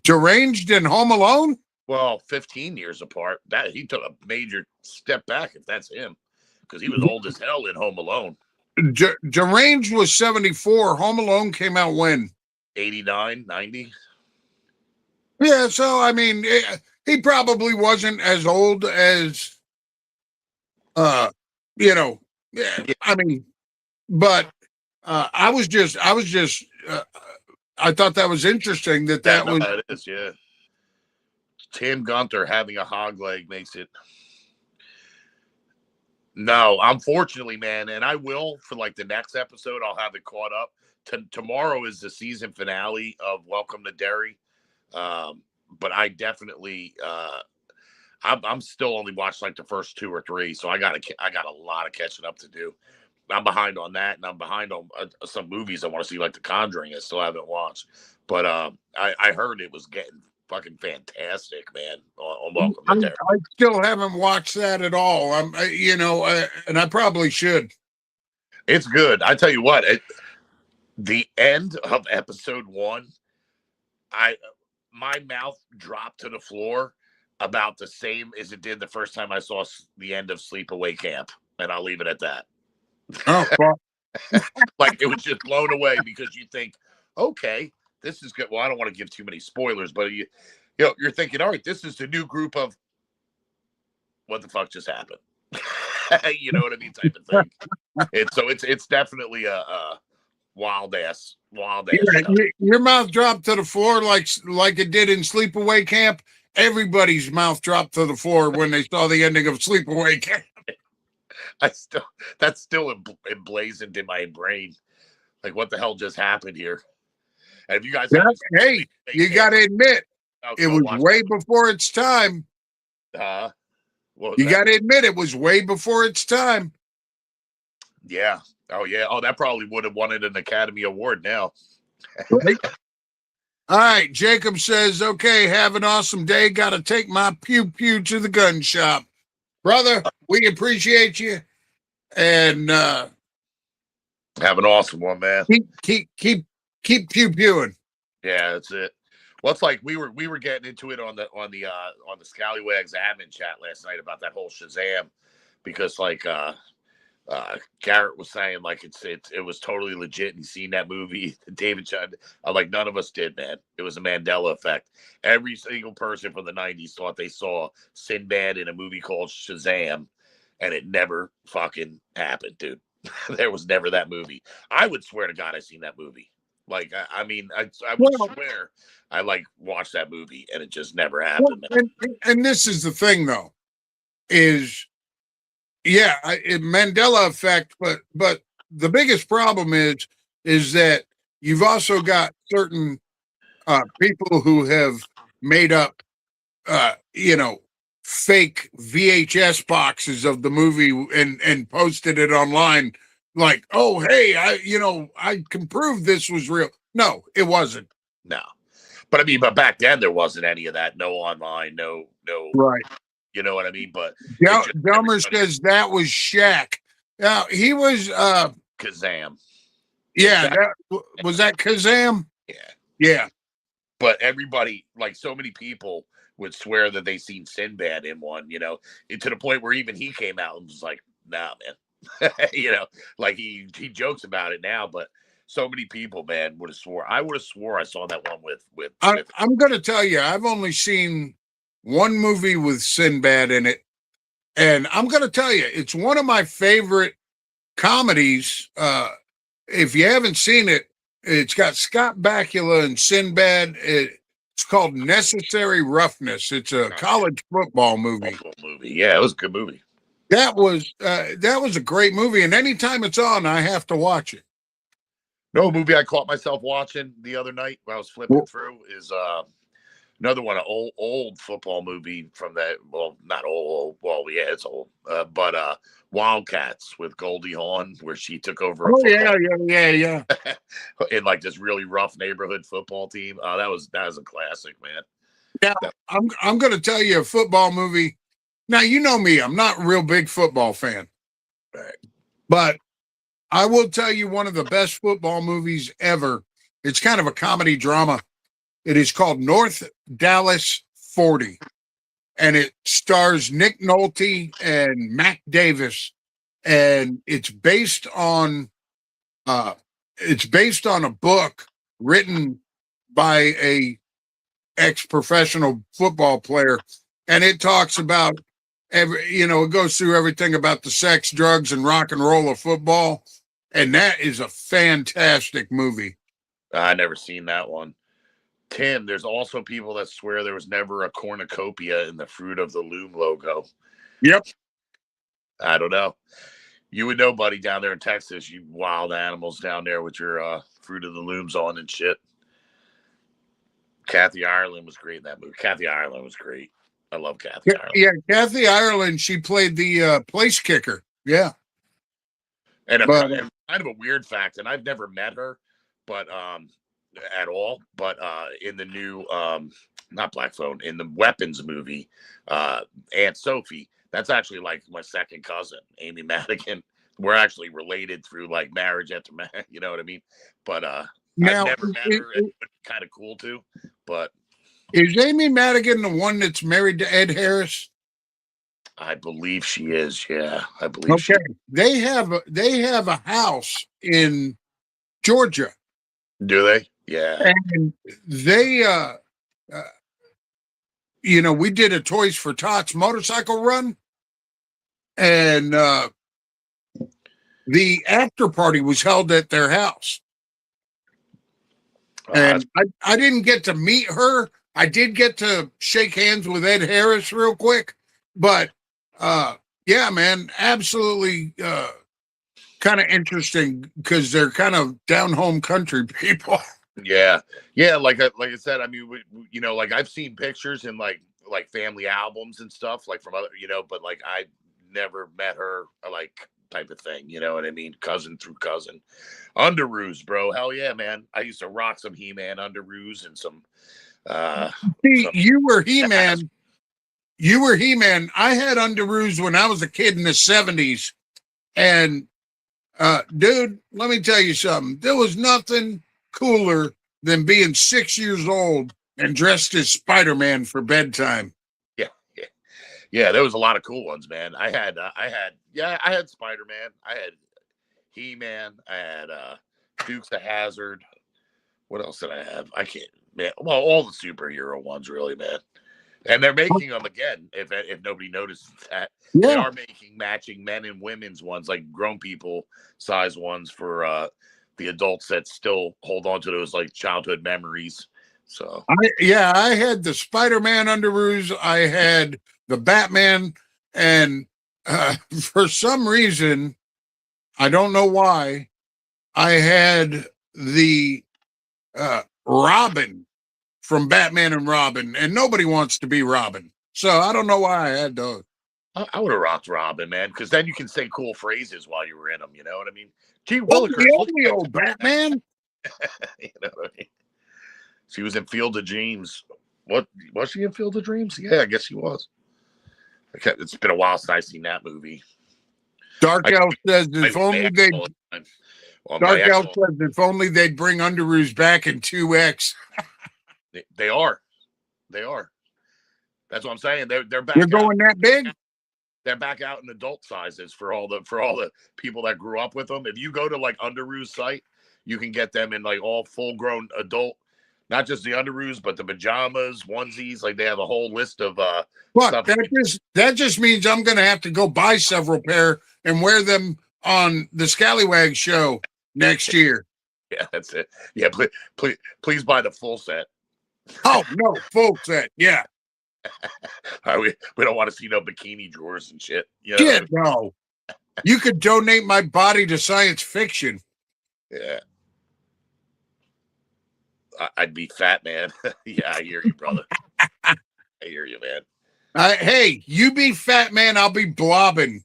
Deranged and Home Alone? Well, 15 years apart. That he took a major step back if that's him, because he was old as hell in Home Alone. Deranged was 74. Home Alone came out when? 89, 90. Yeah, so I mean, he probably wasn't as old as, yeah. I mean, but I was just, I thought that was interesting that was. It is, yeah. Tim Gunter having a hog leg makes it. No, unfortunately, man, and I will for like the next episode. I'll have it caught up. Tomorrow is the season finale of Welcome to Derry, but I definitely, I'm still only watched like the first 2 or 3, so I got a lot of catching up to do. I'm behind on that, and I'm behind on some movies I want to see, like The Conjuring. I still haven't watched, but I heard it was getting fucking fantastic, man. On Welcome to Derry. I still haven't watched that at all. And I probably should. It's good. I tell you what, the end of episode 1, my mouth dropped to the floor about the same as it did the first time I saw the end of Sleepaway Camp, and I'll leave it at that. Oh, well. Like it was just blown away because you think, okay, this is good. Well, I don't want to give too many spoilers, but you're thinking, all right, this is the new group of what the fuck just happened. You know what I mean, type of thing. It's definitely a wild ass show. Your mouth dropped to the floor like it did in Sleepaway Camp. Everybody's mouth dropped to the floor when they saw the ending of Sleepaway Camp. That's still emblazoned in my brain. Like, what the hell just happened here? And if you guys, hey, you got to admit, it was way before its time. You got to admit, it was way before its time. Yeah. Oh, yeah. Oh, that probably would have won an Academy Award now. Right? All right. Jacob says, okay, have an awesome day. Got to take my pew-pew to the gun shop. Brother, we appreciate you. And have an awesome one, man. Keep pew-pewing. Yeah, that's it. Well, it's like we were getting into it on the Scallywags admin chat last night about that whole Shazam, because like Garrett was saying like it was totally legit, and he seen that movie. David Chun, like none of us did, man. It was a Mandela effect. Every single person from the 90s thought they saw Sinbad in a movie called Shazam, and it never fucking happened, dude. There was never that movie. I would swear to God I seen that movie. Like, I mean, I would swear I like watched that movie, and it just never happened. And this is the thing, though, is Mandela effect, but the biggest problem is that you've also got certain people who have made up, fake VHS boxes of the movie and posted it online. Like, oh, hey, I can prove this was real. No, it wasn't. No, but back then there wasn't any of that. No online, no. Right. You know what I mean? But Delmer says that was Shaq. Now he was Kazam. Yeah, was that Kazam? Yeah. Yeah. But everybody, like so many people, would swear that they seen Sinbad in one, to the point where even he came out and was like, nah, man. Like he jokes about it now, but so many people, man, would have swore. I would have swore I saw that one with I'm gonna tell you, I've only seen one movie with Sinbad in it, and I'm gonna tell you, it's one of my favorite comedies. if you haven't seen it, it's got Scott Bakula and Sinbad. It's called Necessary Roughness. It's a college football movie. Football movie. Yeah, it was a good movie. That was a great movie, and anytime it's on, I have to watch it. No movie I caught myself watching the other night while I was flipping through is another one, an old football movie from that. Well, not old. Well, yeah, it's old. But Wildcats with Goldie Hawn, where she took over a football yeah. in like this really rough neighborhood football team. That was a classic, man. Now, I'm going to tell you a football movie. Now, you know me, I'm not a real big football fan. Right. But I will tell you one of the best football movies ever. It's kind of a comedy drama. It is called North Dallas 40. And it stars Nick Nolte and Mac Davis. And it's based on a book written by a ex-professional football player. And it talks about it goes through everything about the sex, drugs, and rock and roll of football. And that is a fantastic movie. I never seen that one. Tim, there's also people that swear there was never a cornucopia in the Fruit of the Loom logo. Yep. I don't know. You would know, buddy, down there in Texas, you wild animals down there with your Fruit of the Looms on and shit. Kathy Ireland was great in that movie. Kathy Ireland was great. I love Kathy Ireland. Yeah, Kathy Ireland, she played the place kicker. Yeah. And kind of a weird fact, and I've never met her, but at all. But in the new not Black Phone, in the Weapons movie, Aunt Sophie, that's actually like my second cousin, Amy Madigan. We're actually related through like marriage after marriage, you know what I mean? But now, I've never met her, and it's kind of cool too. But is Amy Madigan the one that's married to Ed Harris? I believe she is. Yeah, I believe she. Okay, they have a house in Georgia. Do they? Yeah. And they, we did a Toys for Tots motorcycle run, and the after party was held at their house. And I didn't get to meet her. I did get to shake hands with Ed Harris real quick, but yeah, man, absolutely kind of interesting because they're kind of down home country people. Yeah, like I said, I mean, like I've seen pictures in like family albums and stuff, like from other, but like I never met her, like type of thing, you know what I mean? Cousin through cousin. Underoos, bro, hell yeah, man! I used to rock some He-Man underoos and some. You were He-Man. You were He-Man. I had underoos when I was a kid in the 70s, and dude, let me tell you something. There was nothing cooler than being 6 years old and dressed as Spider-Man for bedtime. Yeah. There was a lot of cool ones, man. I had Spider-Man. I had He-Man. I had Dukes of Hazzard. What else did I have? I can't, man. Well, all the superhero ones, really, man. And they're making them again. If nobody notices that, They are making matching men and women's ones, like grown people size ones for the adults that still hold on to those like childhood memories. So I had the Spider-Man underoos. I had the Batman, and for some reason, I don't know why, I had the Robin from Batman and Robin, and nobody wants to be Robin. So I don't know why I had those. I would have rocked Robin, man, because then you can say cool phrases while you were in them. You know what I mean? Gee, the old Batman. You know what I mean? She was in Field of Dreams. What was she in Field of Dreams? Yeah, I guess she was. It's been a while since I've seen that movie. Dark Elf says if only they. Dark Elf says if only they'd bring underoos back in 2X. They are. That's what I'm saying. They're back. They're going that big. They're back out in adult sizes for all the people that grew up with them. If you go to like Underoos site, you can get them in like all full grown adult, not just the underoos, but the pajamas, onesies. Like they have a whole list of stuff. That just means I'm going to have to go buy several pair and wear them on the Scallywag show next year. Yeah, that's it. Yeah, please buy the full set. Oh no, full set. Yeah. We don't want to see no bikini drawers and shit. You know Shit, what I mean? no. You could donate my body to science fiction. Yeah. I'd be fat, man. Yeah, I hear you, brother. I hear you, man. Hey, you be fat man, I'll be blobbing.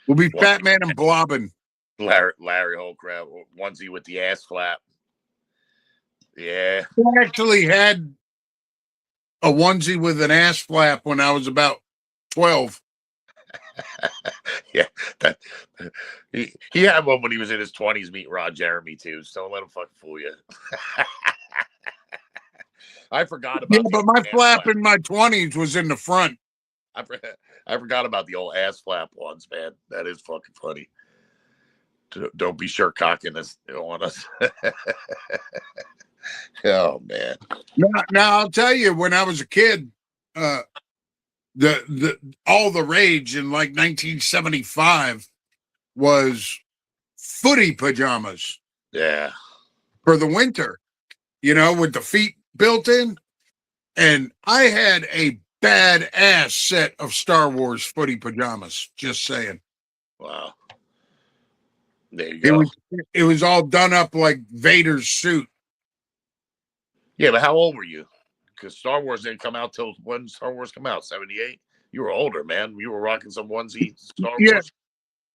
We'll be Well, fat man and blobbing. Larry Holcraft onesie with the ass flap. Yeah. I actually had a onesie with an ass flap when I was about 12. Yeah, that he had one when he was in his 20s meeting Ron Jeremy too. So don't let him fucking fool you. I forgot Yeah, about but my flap in my 20s was in the front. I forgot about the old ass flap ones, man. That is fucking funny. Don't be sure cocking this on us. Oh man. Now I'll tell you, when I was a kid, the all the rage in like 1975 was footy pajamas Yeah. for the winter, with the feet built in. And I had a badass set of Star Wars footy pajamas, just saying. Wow. There you It go. was all done up like Vader's suit. Yeah, but how old were you? Because Star Wars didn't come out till when Star Wars come out? 78? You were older, man. You were rocking some onesie Star Yeah. Wars.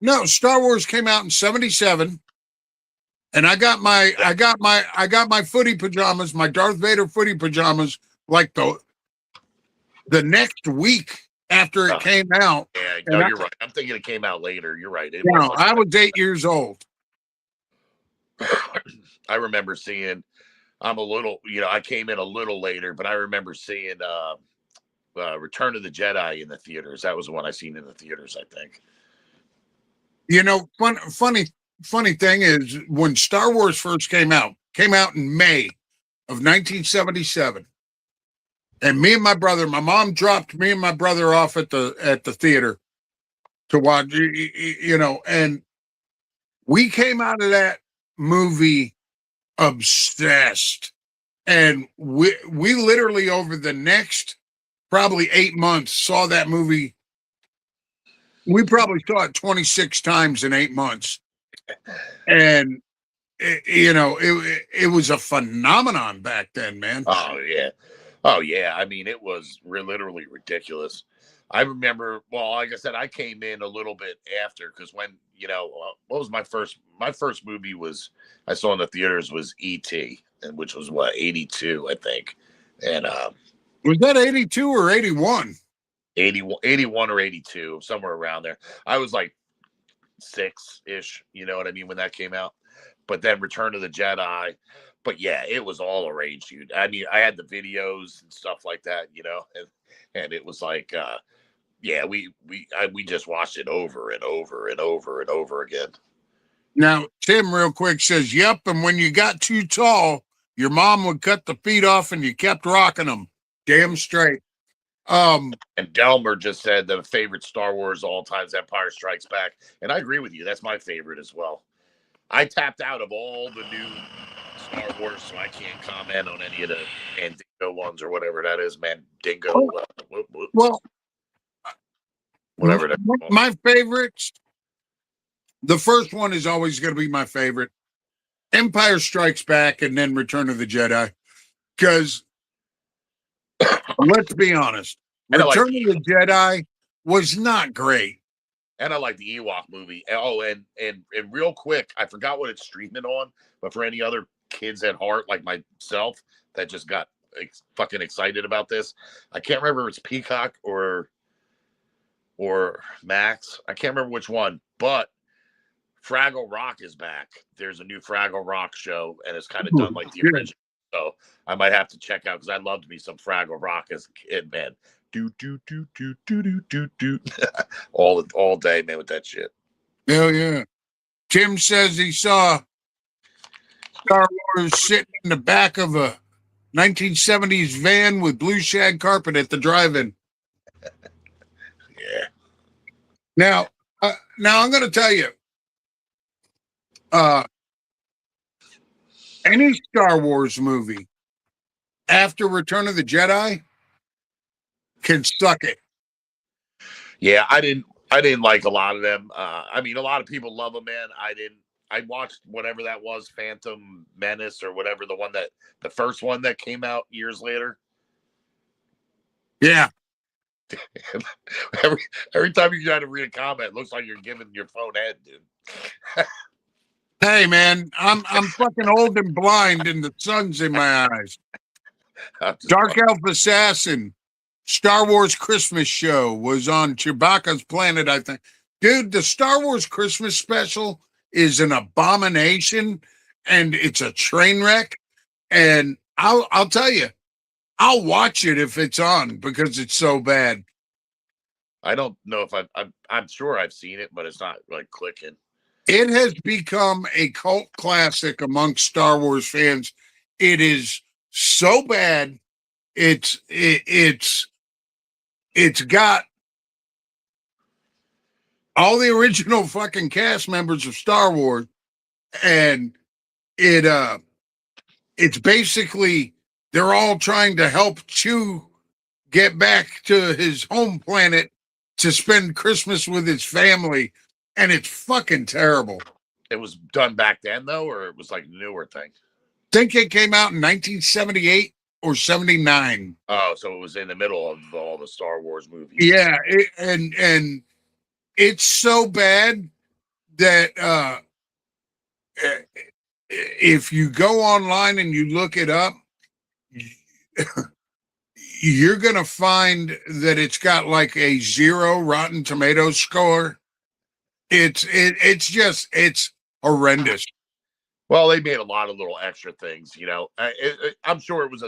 No, Star Wars came out in 77. And I got my footy pajamas, my Darth Vader footy pajamas, like the next week after it came out. Yeah, no, you're right. I'm thinking it came out later. You're right. I was 8 years old. I remember seeing. I'm a little, I came in a little later, but I remember seeing Return of the Jedi in the theaters. That was the one I seen in the theaters, I think. Funny thing is, when Star Wars first came out in May of 1977, and me and my brother, my mom dropped me and my brother off at the theater to watch, and we came out of that movie obsessed, and we literally over the next probably 8 months saw that movie. We probably saw it 26 times in 8 months. And, it was a phenomenon back then, man. Oh, yeah. Oh, yeah. I mean, it was literally ridiculous. I remember, well, like I said, I came in a little bit after because when, what was my first movie I saw in the theaters was E.T., and which was 82, I think. And was that 82 or 81? 81 or 82, somewhere around there. I was like 6-ish, you know what I mean, when that came out. But then Return of the Jedi. But yeah, it was all a rage, dude. I mean, I had the videos and stuff like that, and it was like, yeah, we just watched it over and over and over and over again. Now, Tim, real quick, says, "Yep." And when you got too tall, your mom would cut the feet off, and you kept rocking them. Damn straight. And Delmer just said that a favorite Star Wars all time is Empire Strikes Back, and I agree with you. That's my favorite as well. I tapped out of all the new Star Wars, so I can't comment on any of the Mandingo ones or whatever that is, Mandingo. Well, whatever that. My favorites. The first one is always going to be my favorite. Empire Strikes Back, and then Return of the Jedi. Because let's be honest, Return of the Jedi was not great. And I like the Ewok movie. Oh, and real quick, I forgot what it's streaming on, but for any other kids at heart like myself that just got fucking excited about this, I can't remember if it's Peacock or Max. I can't remember which one, but Fraggle Rock is back. There's a new Fraggle Rock show, and it's kind of done like the original. So I might have to check out because I loved me some Fraggle Rock as a kid, man. Do all day, man, with that shit. Hell yeah. Tim says he saw Star Wars sitting in the back of a 1970s van with blue shag carpet at the drive-in. Yeah. Now I'm going to tell you, Uh, any Star Wars movie after Return of the Jedi can suck it. Yeah, I didn't like a lot of them. I mean, a lot of people love them, man. I didn't. I watched whatever that was, Phantom Menace or whatever, the first one that came out years later. Yeah. every every time you try to read a comment, it looks like you're giving your phone head, dude. Hey man, I'm fucking old and blind and the sun's in my eyes. Dark Elf Assassin, Star Wars Christmas show was on Chewbacca's planet, I think. Dude, the Star Wars Christmas special is an abomination and it's a train wreck. And I'll tell you, I'll watch it if it's on because it's so bad. I don't know if I'm sure I've seen it, but it's not like clicking. It has become a cult classic amongst Star Wars fans. It is so bad. It's got all the original fucking cast members of Star Wars, and it's basically they're all trying to help Chew get back to his home planet to spend Christmas with his family, and it's fucking terrible. It was done back then though, or it was like a newer thing. Think it came out in 1978 or 79. Oh, so it was in the middle of all the Star Wars movies. Yeah, and it's so bad that if you go online and you look it up, you're gonna find that it's got like a 0 Rotten Tomatoes score. It's horrendous. Well, they made a lot of little extra things, you know. I'm sure it was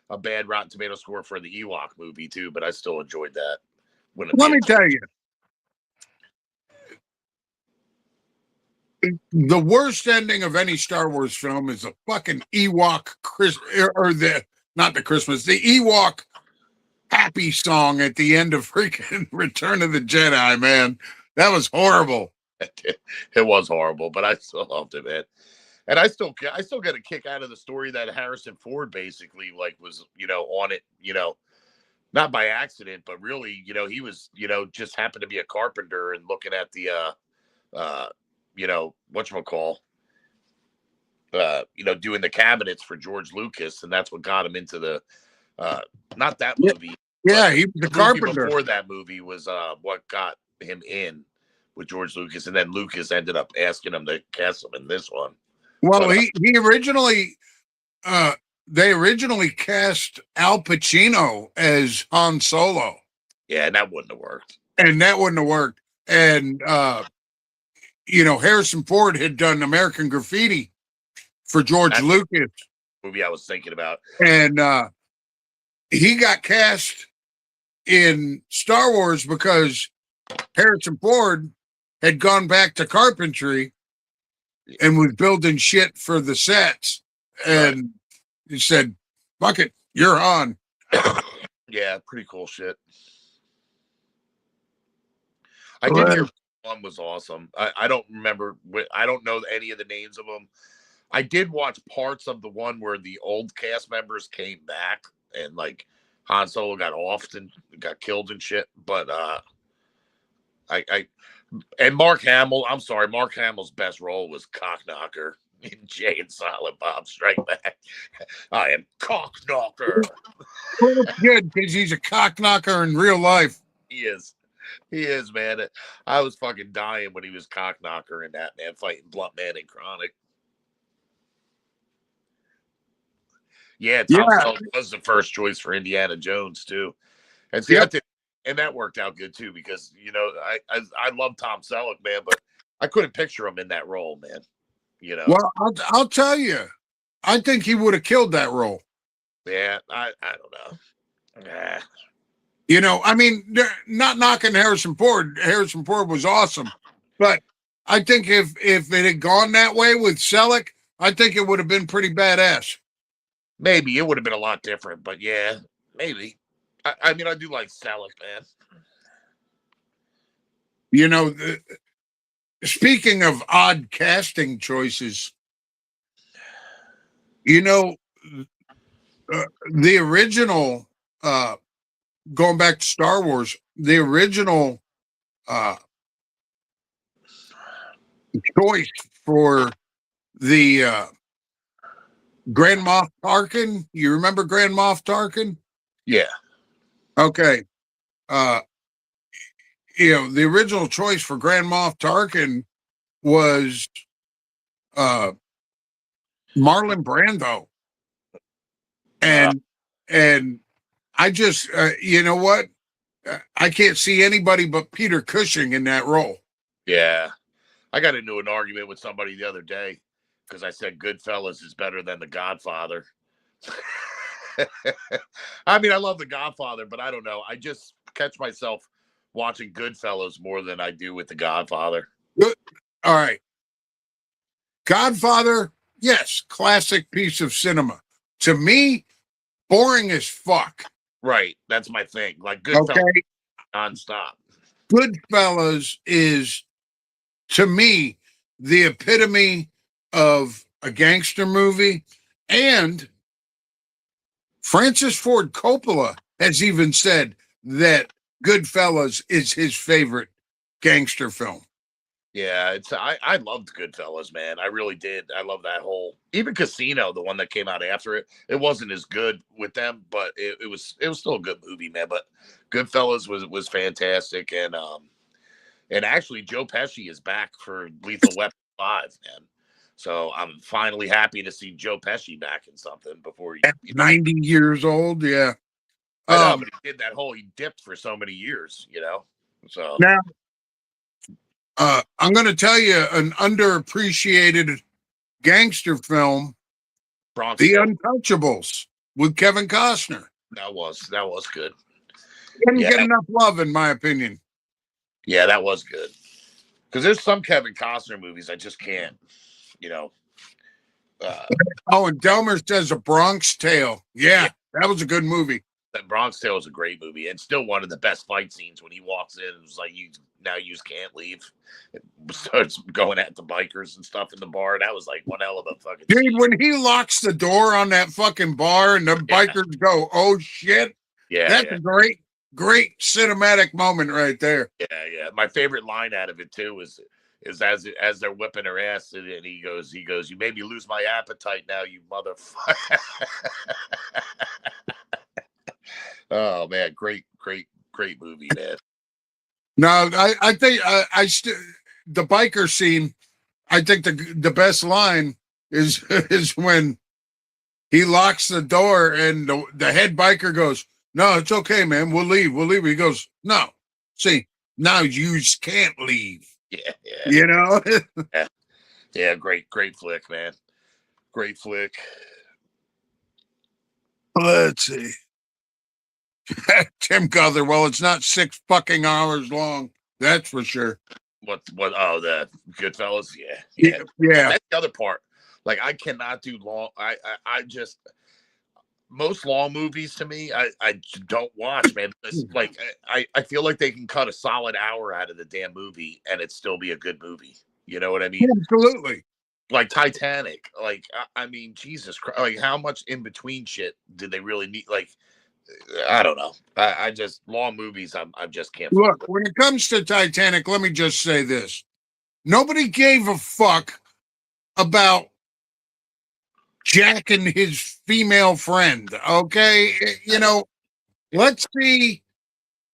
a bad Rotten Tomato score for the Ewok movie too, but I still enjoyed that. Let me tell you, the worst ending of any Star Wars film is the fucking Ewok not the Christmas, the Ewok happy song at the end of freaking Return of the Jedi, man. That was horrible. It was horrible, but I still loved it, man. And I still get a kick out of the story that Harrison Ford basically like was, you know, on it, you know, not by accident, but really, you know, he was, you know, just happened to be a carpenter and looking at the you know, whatchamacall, you know, doing the cabinets for George Lucas, and that's what got him into the not that movie. Yeah, he was the carpenter. Before that movie was what got him in with George Lucas, and then Lucas ended up asking him to cast him in this one. Well, he originally they originally cast Al Pacino as Han Solo. Yeah, and that wouldn't have worked. And you know, Harrison Ford had done American Graffiti for George Lucas. Movie I was thinking about. And he got cast in Star Wars because Harrison Ford had gone back to carpentry and was building shit for the sets. And he said, fuck it, you're on. Yeah, pretty cool shit. I did hear one was awesome. I don't remember. I don't know any of the names of them. I did watch parts of the one where the old cast members came back and like Han Solo got offed and got killed and shit. But and Mark Hamill, I'm sorry, Mark Hamill's best role was Cockknocker in Jay and Silent Bob Strike Back. I am Cockknocker. Well, that's good because he's a cockknocker in real life. He is. He is, man. I was fucking dying when he was Cockknocker in that, man, fighting Blunt Man and Chronic. Yeah, Tom Selleck was the first choice for Indiana Jones too, and see, and that worked out good too because you know I love Tom Selleck, man, but I couldn't picture him in that role, man. You know. Well, I'll tell you, I think he would have killed that role. Yeah, I don't know. Yeah. You know, I mean, not knocking Harrison Ford. Harrison Ford was awesome, but I think if it had gone that way with Selleck, I think it would have been pretty badass. Maybe it would have been a lot different, but yeah, maybe. I mean, I do like Selleck, man. You know, speaking of odd casting choices, you know, uh, the original, uh, going back to Star Wars, the original uh, choice for the Grand Moff Tarkin. You remember Grand Moff Tarkin? Yeah. Okay. Uh, the original choice for Grand Moff Tarkin was uh, Marlon Brando, Uh, and I just, you know what? I can't see anybody but Peter Cushing in that role. yeah. I got into an argument with somebody the other day because I said Goodfellas is better than The Godfather. I mean, I love The Godfather, but I don't know. I just catch myself watching Goodfellas more than I do with The Godfather. Good. All right. Godfather, yes, classic piece of cinema. To me, boring as fuck. Right. That's my thing. Like Goodfellas Okay. nonstop. Goodfellas is, to me, the epitome of a gangster movie. And Francis Ford Coppola has even said that Goodfellas is his favorite gangster film. Yeah, I loved Goodfellas, man. I really did. I love that whole even Casino, the one that came out after it. It wasn't as good with them, but it was still a good movie, man. But Goodfellas was fantastic, and actually Joe Pesci is back for Lethal Weapon 5, man. So I'm finally happy to see Joe Pesci back in something before he. At 90 years old, yeah. I know, but he did that whole he dipped for so many years, So Now, I'm going to tell you an underappreciated gangster film, Bronx The Tale, Untouchables, with Kevin Costner. that was good. Didn't Yeah, get enough love, in my opinion. yeah, that was good. Because there's some Kevin Costner movies I just can't, you know. Uh, Oh, and Delmer says A Bronx Tale. Yeah, yeah, that was a good movie. that Bronx Tale is a great movie and still one of the best fight scenes when he walks in. It was like you just can't leave. It starts going at the bikers and stuff in the bar. That was like one hell of a fucking Dude, scene. when he locks the door on that fucking bar and the bikers go, oh shit, Yeah, that's yeah, a great cinematic moment right there. yeah. My favorite line out of it too is as they're whipping her ass and he goes, you made me lose my appetite now, you motherfucker. Oh man, great movie, man. No, I think the biker scene. I think the best line is is when he locks the door and the head biker goes, "No, it's okay, man. We'll leave. We'll leave." He goes, "No, see, now you just can't leave." Yeah, You know. yeah. Great flick, man. Great flick. Let's see. Tim Cutler. Well, it's not 6 fucking hours long. That's for sure. What? Oh, the Goodfellas. Yeah. Yeah. That's the other part. Like I cannot do long. I just most long movies to me, I don't watch, man. Because, like I feel like they can cut a solid hour out of the damn movie and it still be a good movie. You know what I mean? Absolutely. Like Titanic. Like I mean, Jesus Christ. Like how much in between shit did they really need? Like I don't know. I just long movies. I just can't. Look, when it comes to Titanic, let me just say this: nobody gave a fuck about Jack and his female friend. Okay, let's see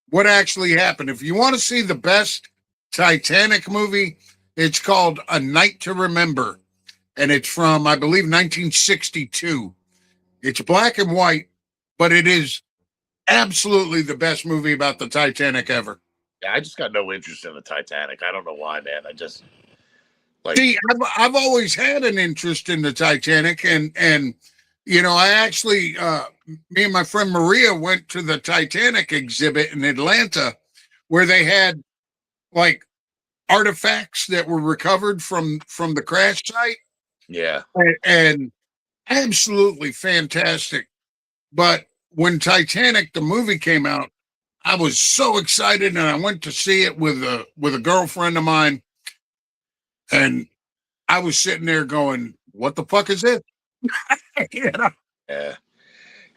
what actually happened. If you want to see the best Titanic movie, it's called A Night to Remember, and it's from, I believe, 1962. It's black and white, but it is absolutely the best movie about the Titanic ever. Yeah, I just got no interest in the Titanic. I don't know why, man. I just like. See, I've always had an interest in the Titanic, and I actually, me and my friend Maria went to the Titanic exhibit in Atlanta, where they had like artifacts that were recovered from the crash site, Yeah. and absolutely fantastic. But when Titanic the movie came out, I was so excited, and I went to see it with a girlfriend of mine. And I was sitting there going, what the fuck is this? You know? Yeah.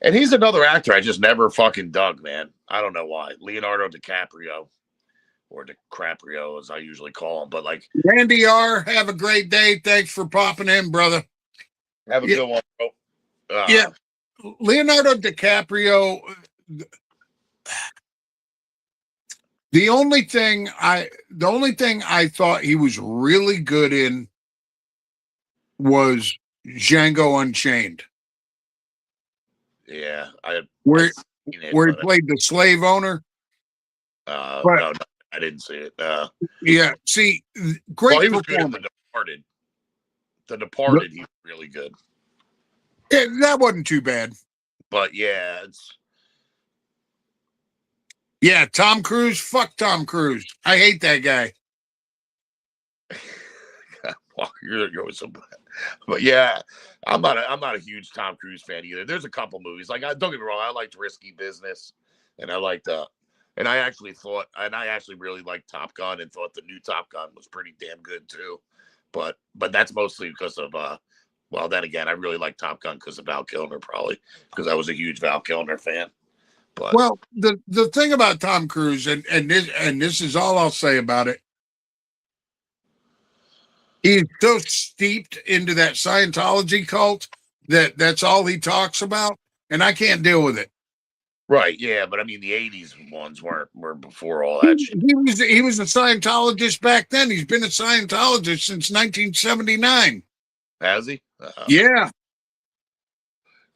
And he's another actor I just never fucking dug, man. I don't know why. Leonardo DiCaprio, or DiCaprio as I usually call him. But like, Randy R., have a great day. Thanks for popping in, brother. have a Yeah, good one, bro. yeah. Leonardo DiCaprio. The only thing I thought he was really good in was Django Unchained, Yeah, I where seen it, where he but played the slave owner. But no, I didn't see it. yeah, see, Well, great he was good in performance. The Departed. The Departed, he was really good. Yeah, that wasn't too bad. But yeah, it's Yeah, Tom Cruise. Fuck Tom Cruise. I hate that guy. well, you're always so bad. But yeah, I'm not a huge Tom Cruise fan either. There's a couple movies like don't get me wrong, I liked Risky Business, and I liked and I actually really liked Top Gun and thought the new Top Gun was pretty damn good too. But that's mostly because of well, then again, I really like Top Gun because of Val Kilmer, probably because I was a huge Val Kilmer fan. But Well, the thing about Tom Cruise, and this is all I'll say about it. He's so steeped into that Scientology cult that's all he talks about, and I can't deal with it. right, yeah, but I mean the '80s ones were before all He, that shit. he was a Scientologist back then. He's been a Scientologist since 1979. Has he? Yeah,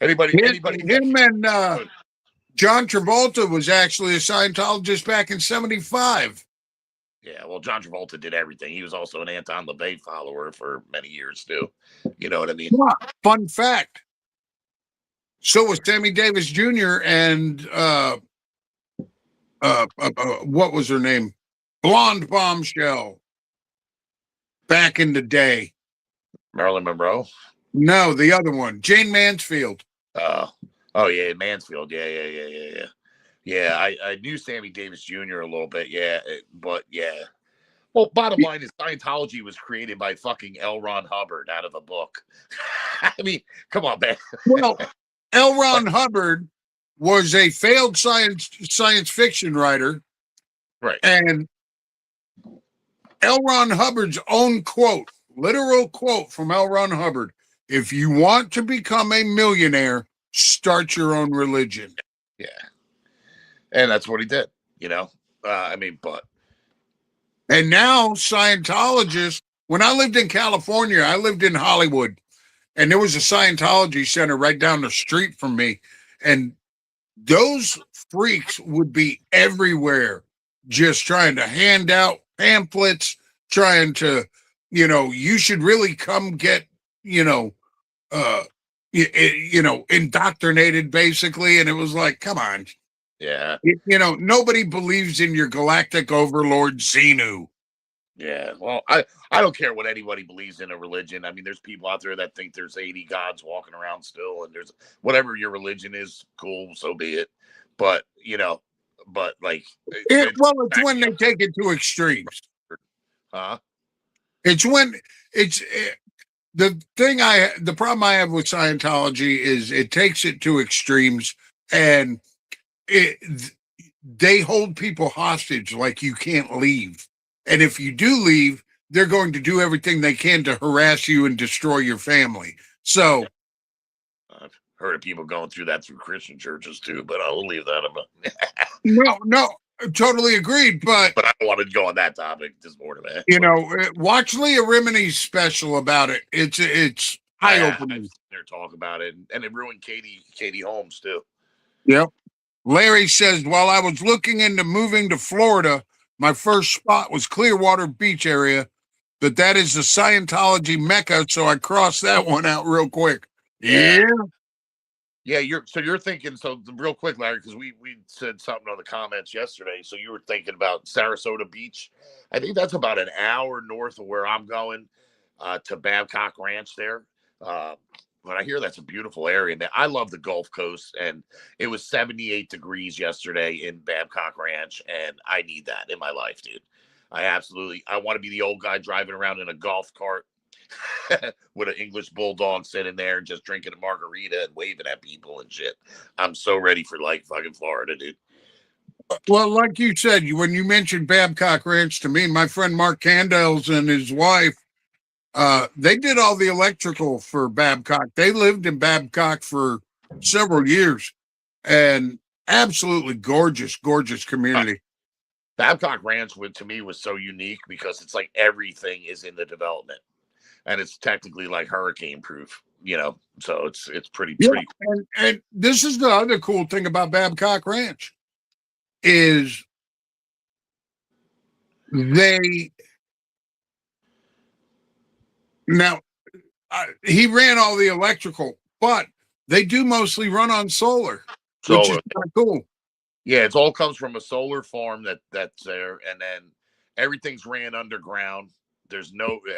Anybody him and John Travolta was actually a Scientologist back in '75. Yeah, well, John Travolta did everything. He was also an Anton LaVey follower for many years too. You know what I mean? Fun fact. So was Sammy Davis Jr. and what was her name? Blonde Bombshell back in the day. Marilyn Monroe. No, the other one, Jane Mansfield. Oh yeah, Mansfield. Yeah. Yeah, I knew Sammy Davis Jr. a little bit. Yeah, but yeah. Well, bottom line is Scientology was created by fucking L. Ron Hubbard out of a book. I mean, come on, man. Well, L. Ron Hubbard was a failed science fiction writer, Right. and L. Ron Hubbard's own quote, literal quote from L. Ron Hubbard: "If you want to become a millionaire, start your own religion." Yeah, and that's what he did. You know, I mean, but And now Scientologists. When I lived in California, I lived in Hollywood, and there was a Scientology center right down the street from me, and those freaks would be everywhere, just trying to hand out pamphlets, trying to, you should really come get, uh, indoctrinated basically. And it was like, come on, yeah, nobody believes in your galactic overlord Xenu. yeah. Well, I don't care what anybody believes in a religion. I mean, there's people out there that think there's 80 gods walking around still, and there's whatever your religion is, cool, so be it. But but like, It's when they take it to extremes. huh? It's when it's the problem I have with Scientology is it takes it to extremes, and they hold people hostage like you can't leave. And if you do leave, they're going to do everything they can to harass you and destroy your family. So I've heard of people going through that through Christian churches too, but I'll leave that about. no, totally agreed. But I don't want to go on that topic this morning, man. Watch Leah Remini's special about it. It's eye opening. They're talking about it, and it ruined Katie Holmes too. Yep. Larry says, while I was looking into moving to Florida, my first spot was Clearwater Beach area, but that is the Scientology mecca, so I crossed that one out real quick. Yeah. Yeah, you're thinking, so real quick, Larry, because we said something on the comments yesterday. So you were thinking about Sarasota Beach. I think that's about an hour north of where I'm going, to Babcock Ranch there. But I hear that's a beautiful area. And I love the Gulf Coast, and it was 78 degrees yesterday in Babcock Ranch, and I need that in my life, dude. I want to be the old guy driving around in a golf cart with an English bulldog sitting there and just drinking a margarita and waving at people and shit. I'm so ready for like fucking Florida, dude. Well, like you said, when you mentioned Babcock Ranch to me, my friend Mark Candles and his wife, they did all the electrical for Babcock. They lived in Babcock for several years, and absolutely gorgeous, gorgeous community. Babcock Ranch to me was so unique because it's like everything is in the development, and it's technically like hurricane proof, you know. So it's pretty. And this is the other cool thing about Babcock Ranch is they now he ran all the electrical, but they do mostly run on solar, which is kind of cool. Yeah, it all comes from a solar farm that's there, and then everything's ran underground.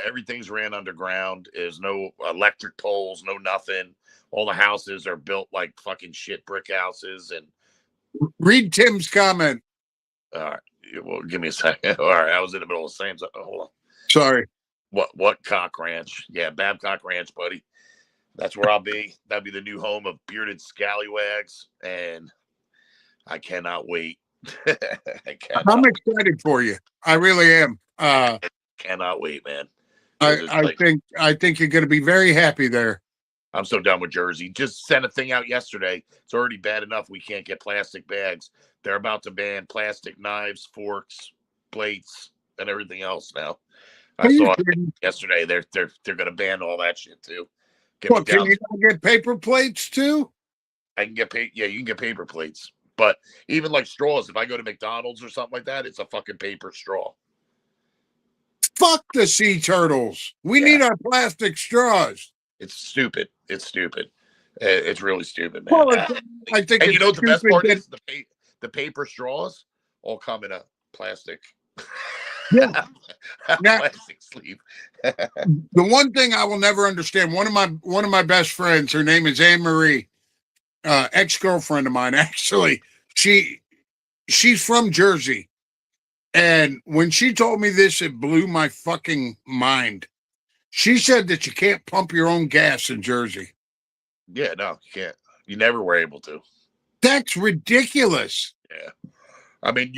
Everything's ran underground. There's no electric poles, no nothing. All the houses are built like fucking shit brick houses. And read Tim's comment. All right, well, give me a second. All right, I was in the middle of saying something. Hold on. Sorry. What Cock Ranch? Yeah, Babcock Ranch, buddy. That's where I'll be. That'll be the new home of bearded scallywags, and I cannot wait. I'm excited for you. I really am. Cannot wait, man. I think you're going to be very happy there. I'm so done with Jersey. Just sent a thing out yesterday. It's already bad enough we can't get plastic bags. They're about to ban plastic knives, forks, plates, and everything else now. I saw it yesterday. They're going to ban all that shit too. What, can you not get paper plates too? I can get yeah, you can get paper plates. But even like straws, if I go to McDonald's or something like that, it's a fucking paper straw. Fuck the sea turtles. We need our plastic straws. It's stupid. It's stupid. It's really stupid, man. Well, I think. And you know what the best part is? The paper straws all come in a plastic. Yeah. Plastic sleeve. The one thing I will never understand. One of my best friends. Her name is Anne Marie. Ex-girlfriend of mine, actually. She's from Jersey. And when she told me this, it blew my fucking mind. She said that you can't pump your own gas in Jersey. Yeah, no, you can't. You never were able to. That's ridiculous. Yeah. I mean,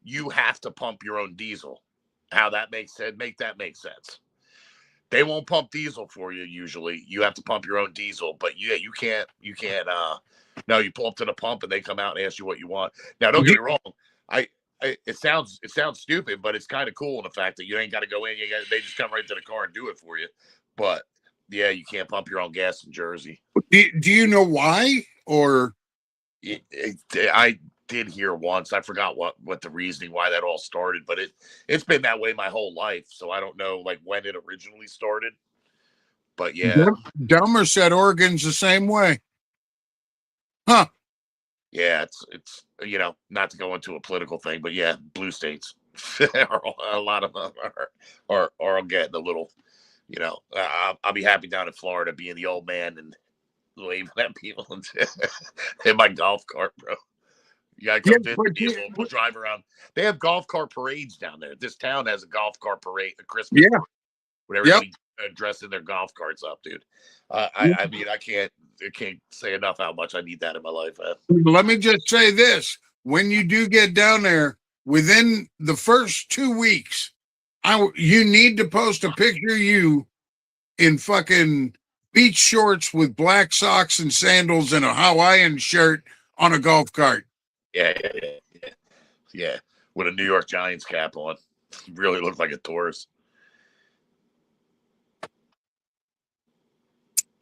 you have to pump your own diesel. How that makes sense, make sense. They won't pump diesel for you usually. You have to pump your own diesel, but yeah, you can't no, you pull up to the pump and they come out and ask you what you want. Now, don't get me wrong. It sounds stupid, but it's kind of cool in the fact that you ain't got to go in. They just come right to the car and do it for you. But yeah, you can't pump your own gas in Jersey. Do you know why? Or I did hear once. I forgot what the reasoning why that all started, but it's been that way my whole life. So I don't know like when it originally started. But yeah, Delmer said Oregon's the same way. Huh? Yeah, it's not to go into a political thing, but yeah, blue states, a lot of them are getting a little, I'll be happy down in Florida being the old man and waving at people in my golf cart, bro. You gotta come to we'll drive around. They have golf cart parades down there. This town has a golf cart parade, a Christmas parade, with everybody dressing their golf carts up, dude. I mean, I can't say enough how much I need that in my life, man. Let me just say this. When you do get down there, within the first 2 weeks, you need to post a picture of you in fucking beach shorts with black socks and sandals and a Hawaiian shirt on a golf cart. Yeah. With a New York Giants cap on. Really looked like a tourist.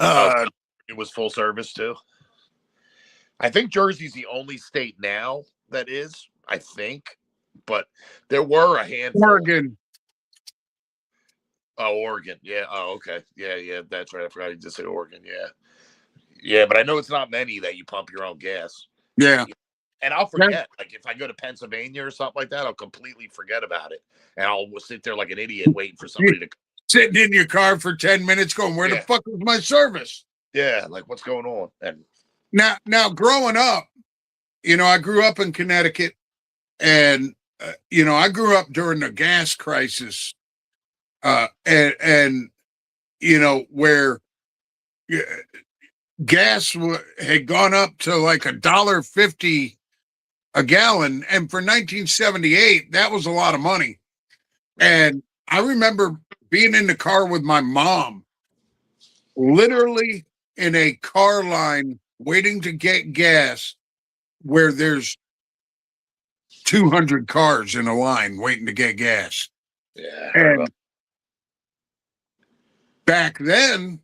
It was full service too. I think Jersey's the only state now that is, I think, but there were a handful. Oregon. Oh, Oregon. Yeah. Oh, okay. Yeah. That's right. I forgot you just said Oregon. Yeah, but I know it's not many that you pump your own gas. Yeah. And I'll forget. Like if I go to Pennsylvania or something like that, I'll completely forget about it. And I'll sit there like an idiot waiting for somebody to sitting in your car for 10 minutes going, where the fuck is my service? Yeah, like what's going on? And now growing up, I grew up in Connecticut, and I grew up during the gas crisis, and where uh, gas had gone up to like $1.50 a gallon, and for 1978, that was a lot of money. And I remember being in the car with my mom, literally in a car line waiting to get gas, where there's 200 cars in a line waiting to get gas. Yeah, I heard about. And back then,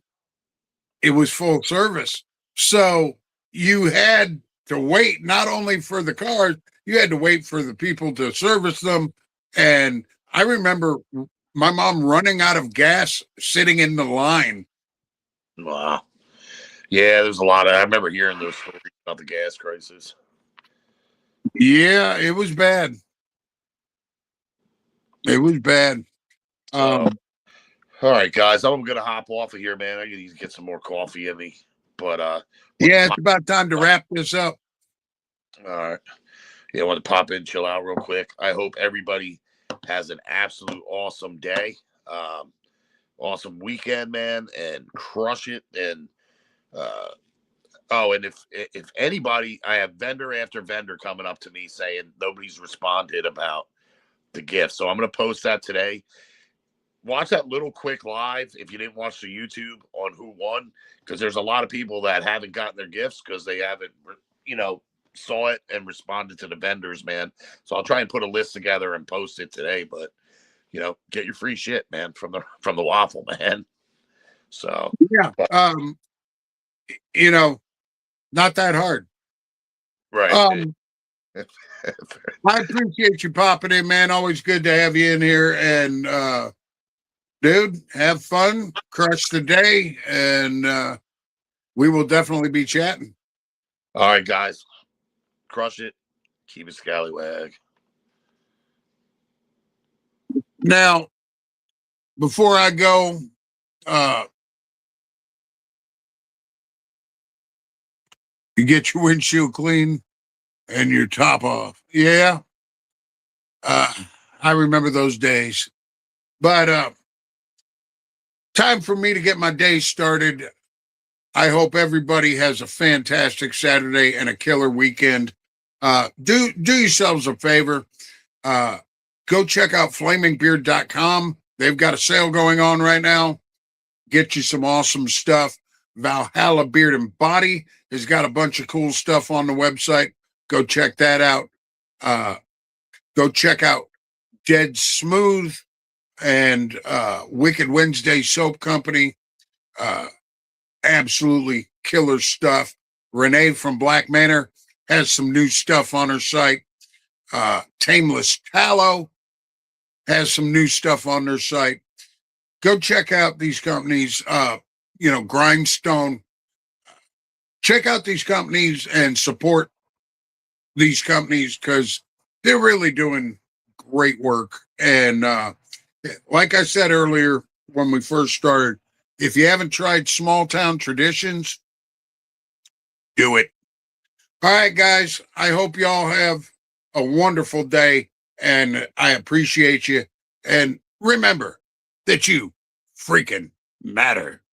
it was full service. So you had to wait not only for the cars, you had to wait for the people to service them. And I remember my mom running out of gas sitting in the line. Wow. Yeah, there's a lot of. I remember hearing those stories about the gas crisis. Yeah, it was bad. It was bad. So, all right, guys, I'm gonna hop off of here, man. I need to get some more coffee in me. But Yeah, it's about time to wrap this up. all right. Yeah, I want to pop in, chill out real quick. I hope everybody has an absolute awesome day, awesome weekend, man, and crush it. And and if anybody, I have vendor after vendor coming up to me saying nobody's responded about the gift, so I'm gonna post that today. Watch that little quick live if you didn't watch the YouTube on who won, because there's a lot of people that haven't gotten their gifts because they haven't, saw it and responded to the vendors, man. So I'll try and put a list together and post it today. But get your free shit, man, from the waffle, man. So Yeah. Not that hard. right. I appreciate you popping in, man. Always good to have you in here. And dude, have fun, crush the day, and we will definitely be chatting. All right, guys. Crush it. Keep it scallywag. Now, before I go, you get your windshield clean and your top off. Yeah. I remember those days. But time for me to get my day started. I hope everybody has a fantastic Saturday and a killer weekend. Do yourselves a favor. Go check out flamingbeard.com. They've got a sale going on right now. Get you some awesome stuff. Valhalla Beard and Body has got a bunch of cool stuff on the website. Go check that out. Go check out Dead Smooth and Wicked Wednesday Soap Company. Absolutely killer stuff. Renee from Black Manor has some new stuff on her site. Tameless Tallow has some new stuff on their site. Go check out these companies. Grindstone. Check out these companies and support these companies because they're really doing great work. And like I said earlier when we first started, if you haven't tried Small Town Traditions, do it. All right, guys. I hope y'all have a wonderful day, and I appreciate you. And remember that you freaking matter.